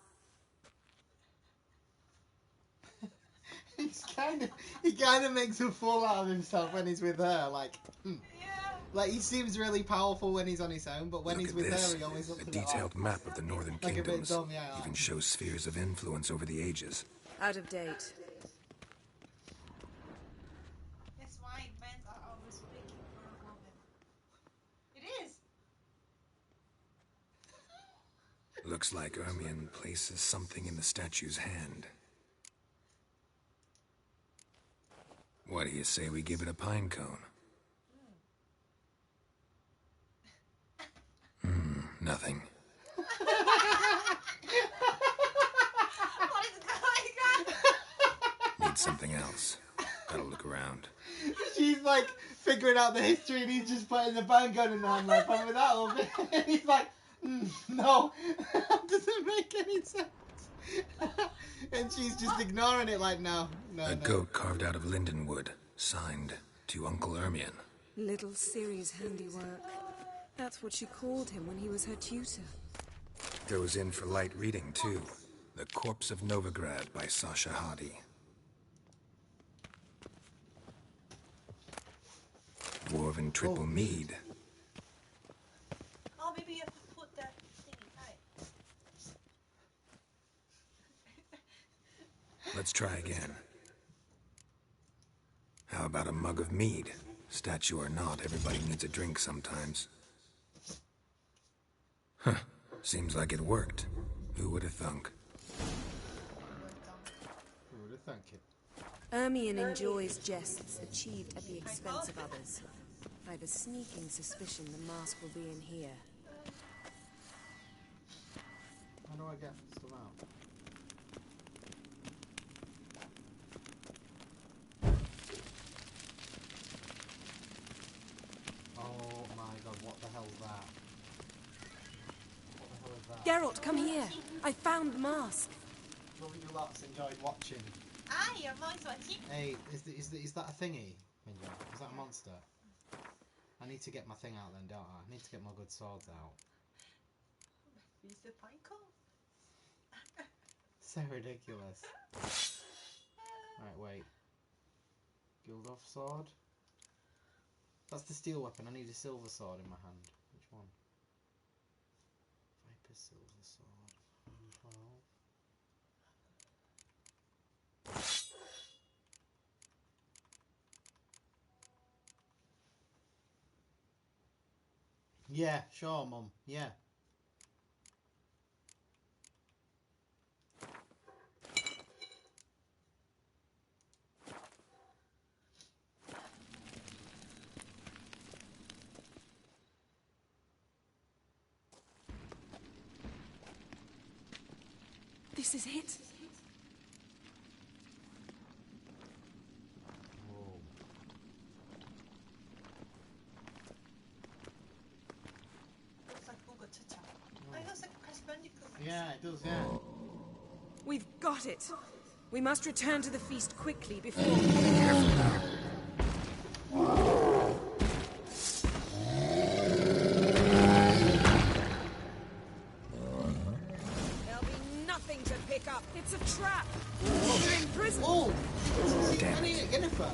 He kind of makes a fool out of himself when he's with her. Like he seems really powerful when he's on his own, but when he's with her, he always looks a detailed map of the Northern like Kingdoms. a bit dumb, yeah. Even shows spheres of influence over the ages. Out of date. That's why men are always speaking for a woman. It is. Looks like Ermion places something in the statue's hand. What do you say we give it a pine cone? Nothing. What is going on? Need something else. Gotta look around. She's like figuring out the history, and he's just putting the bang gun in her hand, like, with that little bit. And he's like, no, that doesn't make any sense. And she's just ignoring it, like, no. A goat carved out of lindenwood, signed to Uncle Ermion. Little Ciri's handiwork. That's what she called him when he was her tutor. Goes in for light reading, too. The Corpse of Novigrad by Sasha Hadi. Dwarven triple mead. Oh, maybe you have to put that thing right. Let's try again. How about a mug of mead? Statue or not, everybody needs a drink sometimes. Huh. Seems like it worked. Who would have thunk? Who would have thunk it? Ermion enjoys jests achieved at the expense of others. I've a sneaking suspicion the mask will be in here. How do I get stuff out? Oh my god, what the hell is that? What the hell is that? Geralt, come here! I found the mask! Well, you lots enjoyed watching. Ah, your mom's watching. Hey, is that a thingy, Minja? Is that a monster? I need to get my thing out then, don't I? I need to get my good swords out. Use the pine cone. So ridiculous. Right, wait. Gildorf sword? That's the steel weapon. I need a silver sword in my hand. Which one? Viper silver sword. 12. Yeah, sure, Mum. Yeah. This is it. Looks like Uga Tata. Oh, it looks like Crash Bandicoot. Yeah, it does, yeah. We've got it. We must return to the feast quickly before... There'll be nothing to pick up. It's a trap. We're in prison. Oh! Damn it. Yennefer.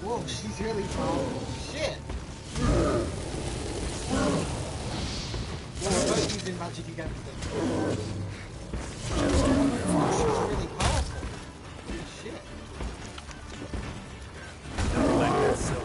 Whoa, she's really powerful. Shit! Well, we're both using magic against them. She's really powerful. Shit. Don't like that silver.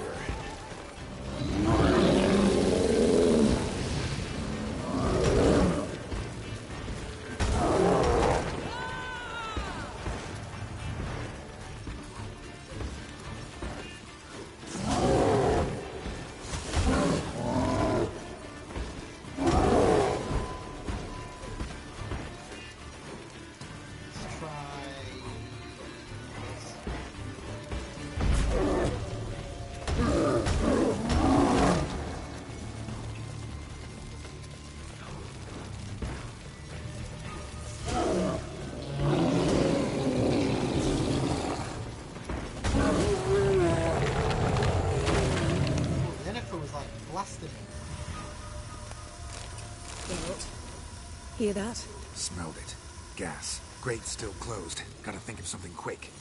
Hear that? Smelled it. Gas. Grate still closed. Gotta think of something quick.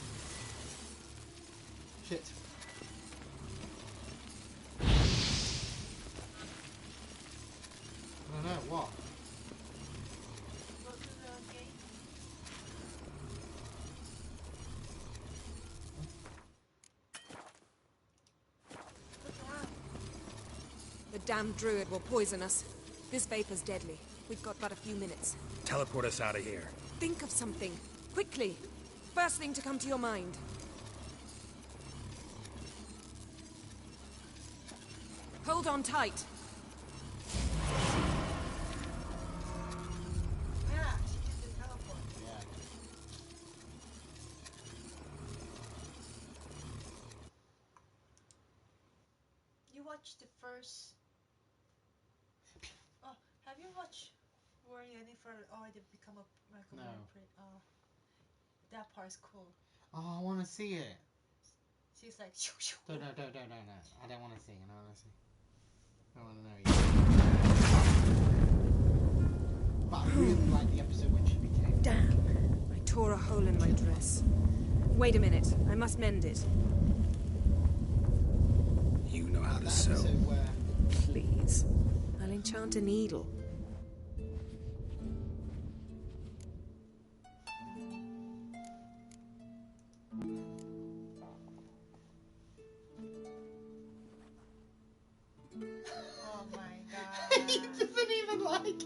Shit. I don't know, what? The damned druid will poison us. This vapor's deadly. We've got but a few minutes. Teleport us out of here. Think of something. Quickly. First thing to come to your mind. Hold on tight. You watched the first... Oh, have you watched War Yennefer? Oh, they become a Michael No. Oh, that part's cool. Oh, I want to see it. She's like... Shoo, shoo. No. I don't want to see it. I want to see. I want to know yet. But I really like the episode when she became... Damn. I tore a hole in my dress. Wait a minute. I must mend it. You know how to sew. Please. I'll enchant a needle. Oh my god. He doesn't even like...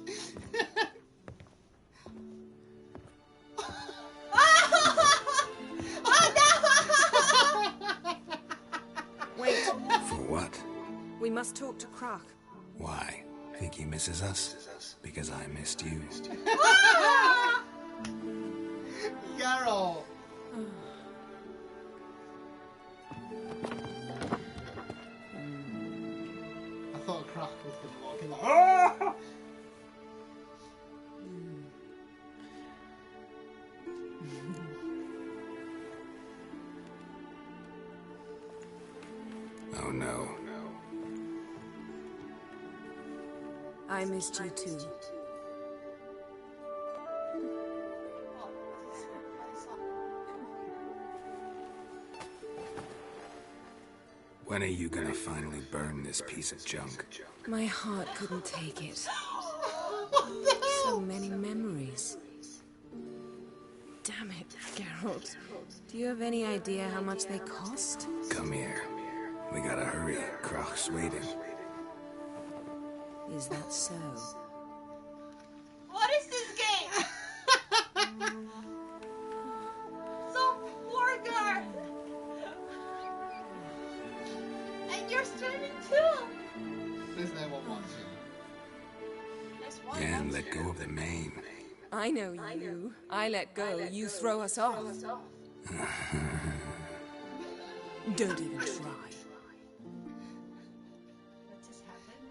Wait. For what? We must talk to Krak. Why? Think he misses us? Because I missed you. Geralt! I thought Krak was going to walk in like... Oh no. I missed you too. When are you gonna finally burn this piece of junk? My heart couldn't take it. So many memories. Damn it, Geralt. Do you have any idea how much they cost? Come here. We gotta hurry. Krach's waiting. Is that so? What is this game? So vulgar. And you're streaming too. There's no one watching. There's one Yen, watching. let go of the mane. I know you. I let go. You throw us off. Don't even try. What just happened?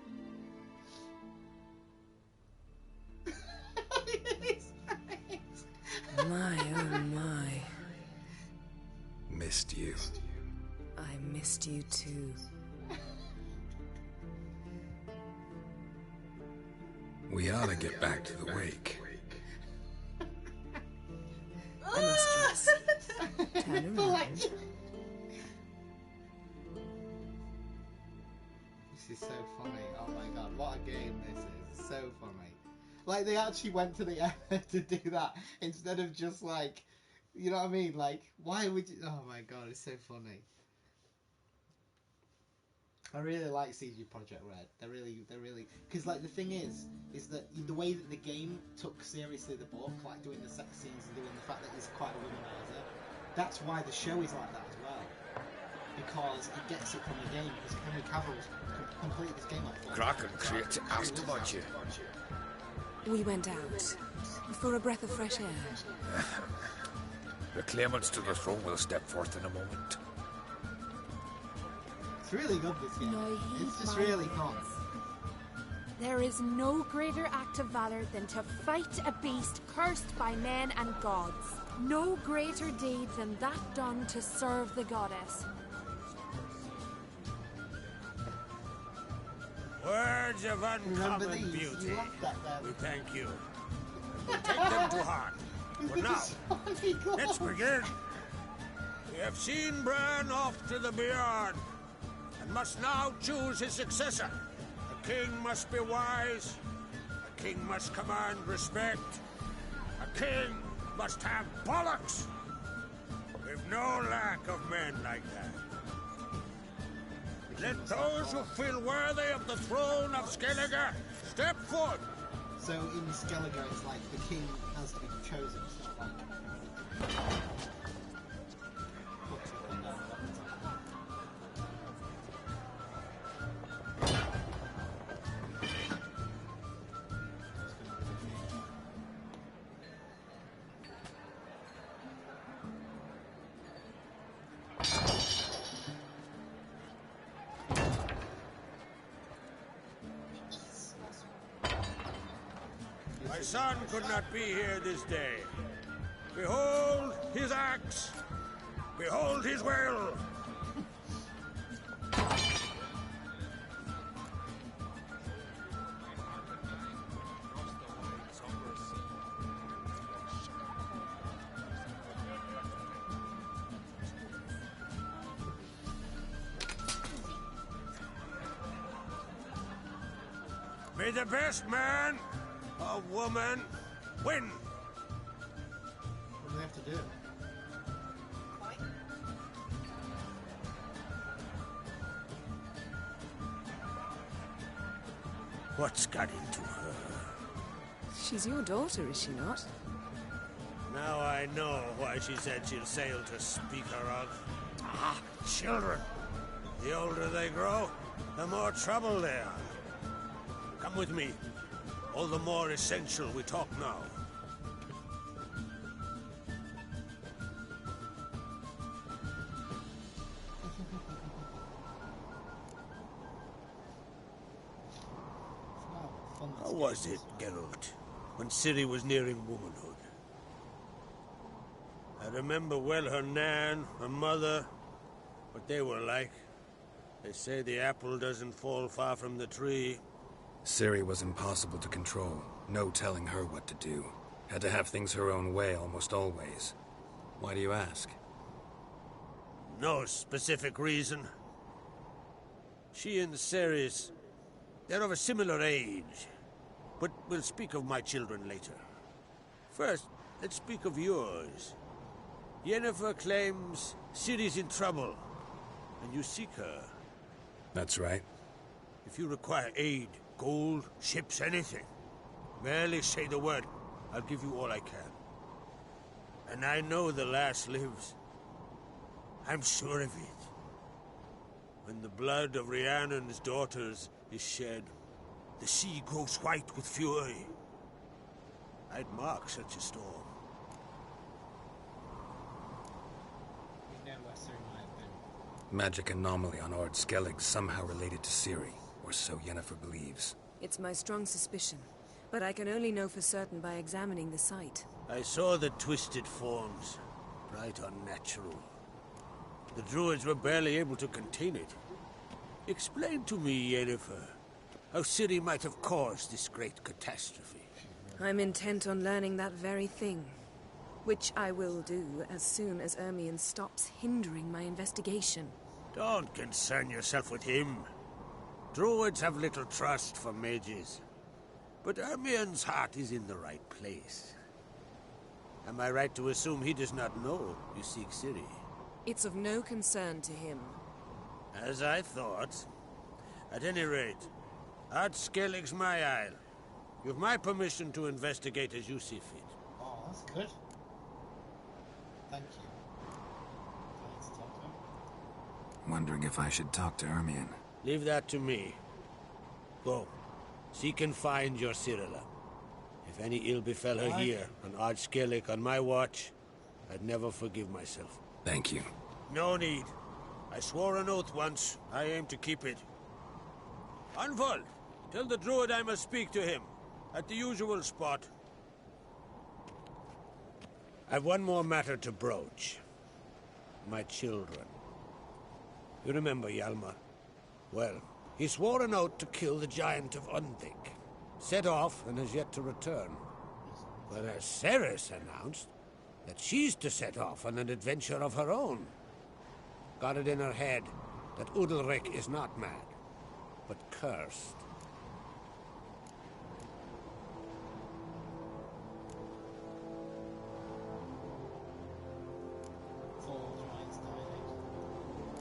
My, oh my. Missed you. I missed you too. We ought to get back to the wake. I must dress. Turn around. This is so funny. Oh my god, what a game this is. It's so funny. Like, they actually went to the effort to do that instead of just like, you know what I mean? Like, why would you? Oh my god, it's so funny. I really like CG Project Red. They're really, because like the thing is that the way that the game took seriously the book, like doing the sex scenes and doing the fact that he's quite a womanizer, that's why the show is like that as well. Because it gets it from the game, because Henry Cavill's completed this game like Kraken create asked about you. We went out for a breath of fresh air. The claimants to the throne will step forth in a moment. It's really good, this game. No, It's just really fun. There is no greater act of valor than to fight a beast cursed by men and gods. No greater deed than that done to serve the goddess. Words of uncommon beauty. We thank you. We take them to heart. But now, let's begin. We have seen Bran off to the beyond, and must now choose his successor. A king must be wise. A king must command respect. A king must have bollocks. We've no lack of men like that. Let those who feel worthy of the throne of Skellige step forth. So in Skellige, it's like the king has to be chosen. It's not like... My son could not be here this day. Behold his axe. Behold his will. May the best man or woman win. What do we have to do? What's got into her? She's your daughter, is she not? Now I know why she said she'll sail to speak her of. Ah, children. The older they grow, the more trouble they are. Come with me. All the more essential we talk now. How was it, Geralt, when Ciri was nearing womanhood? I remember well her nan, her mother, what they were like. They say the apple doesn't fall far from the tree. Ciri was impossible to control. No telling her what to do. Had to have things her own way almost always. Why do you ask? No specific reason. She and Ceres, they're of a similar age. But we'll speak of my children later. First, let's speak of yours. Yennefer claims Ciri's in trouble, and you seek her. That's right. If you require aid, gold, ships, anything, merely say the word. I'll give you all I can. And I know the lass lives. I'm sure of it. When the blood of Rhiannon's daughters is shed, the sea grows white with fury. I'd mark such a storm. We know where Ciri might have been. Magic anomaly on Ard Skellig somehow related to Ciri, or so Yennefer believes. It's my strong suspicion, but I can only know for certain by examining the site. I saw the twisted forms, right unnatural. The druids were barely able to contain it. Explain to me, Yennefer, how Ciri might have caused this great catastrophe. I'm intent on learning that very thing, which I will do as soon as Ermion stops hindering my investigation. Don't concern yourself with him. Druids have little trust for mages. But Ermion's heart is in the right place. Am I right to assume he does not know you seek Ciri? It's of no concern to him. As I thought. At any rate, Ard Skellig's my isle. You've my permission to investigate as you see fit. Oh, that's good. Thank you. Do I need to talk to him? Wondering if I should talk to Ermion. Leave that to me. Go. Seek and find your Cirilla. If any ill befell her here, on Ard Skellig on my watch, I'd never forgive myself. Thank you. No need. I swore an oath once. I aim to keep it. Anvald, tell the druid I must speak to him. At the usual spot. I've one more matter to broach. My children. You remember Hjalmar? Well, he swore an oath to kill the giant of Undvik. Set off and has yet to return. Whereas Ceres announced that she's to set off on an adventure of her own. Got it in her head that Udalric is not mad, but cursed.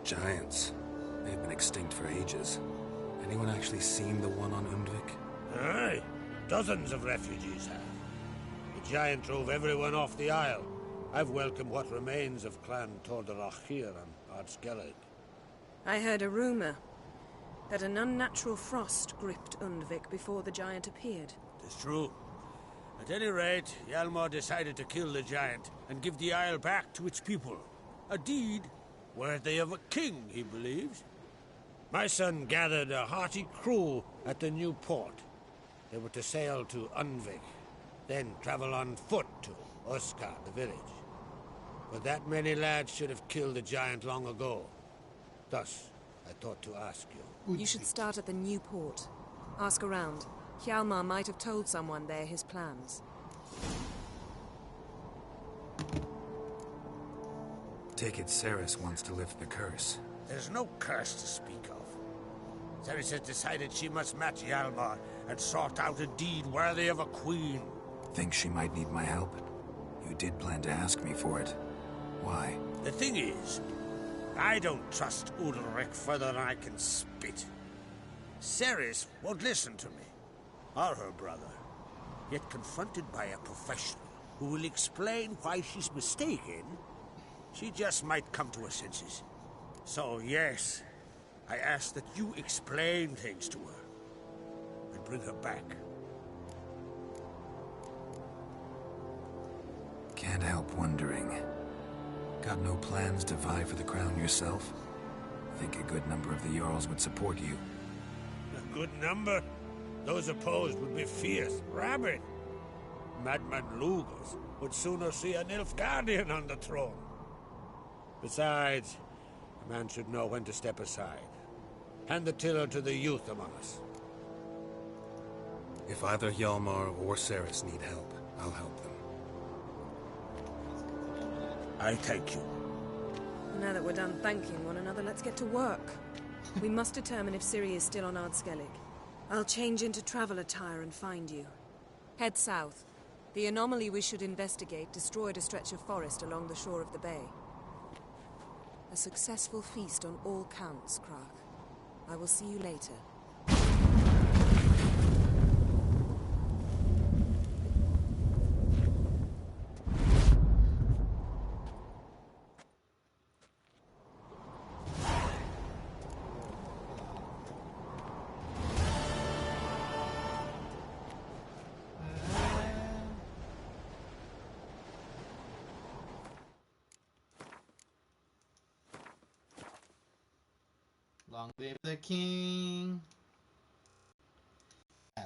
Giants. They've been extinct for ages. Anyone actually seen the one on Undvik? Aye. Dozens of refugees have. The giant drove everyone off the isle. I've welcomed what remains of Clan Tordarach here on Ardskellig. I heard a rumor that an unnatural frost gripped Undvik before the giant appeared. It's true. At any rate, Hjalmar decided to kill the giant and give the isle back to its people. A deed worthy of a king, he believes. My son gathered a hearty crew at the new port. They were to sail to Undvik, then travel on foot to Oskar, the village. But that many lads should have killed the giant long ago. Thus, I thought to ask you. You should start at the new port. Ask around. Hjalmar might have told someone there his plans. Take it Cerys wants to lift the curse. There's no curse to speak of. Cerys has decided she must match Hjalmar and sort out a deed worthy of a queen. Think she might need my help? You did plan to ask me for it. Why? The thing is, I don't trust Ulrich further than I can spit. Cerys won't listen to me, or her brother. Yet confronted by a professional who will explain why she's mistaken, she just might come to her senses. So yes, I ask that you explain things to her and bring her back. Can't help wondering. Got no plans to vie for the crown yourself? Think a good number of the Jarls would support you. A good number? Those opposed would be fierce, rabid. Madman Lugas would sooner see an Nilfgaardian on the throne. Besides, a man should know when to step aside. Hand the tiller to the youth among us. If either Hjalmar or Cerys need help, I'll help them. I thank you. Now that we're done thanking one another, let's get to work. We must determine if Ciri is still on Ardskellig. I'll change into travel attire and find you. Head south. The anomaly we should investigate destroyed a stretch of forest along the shore of the bay. A successful feast on all counts, Krak. I will see you later. Long live the king.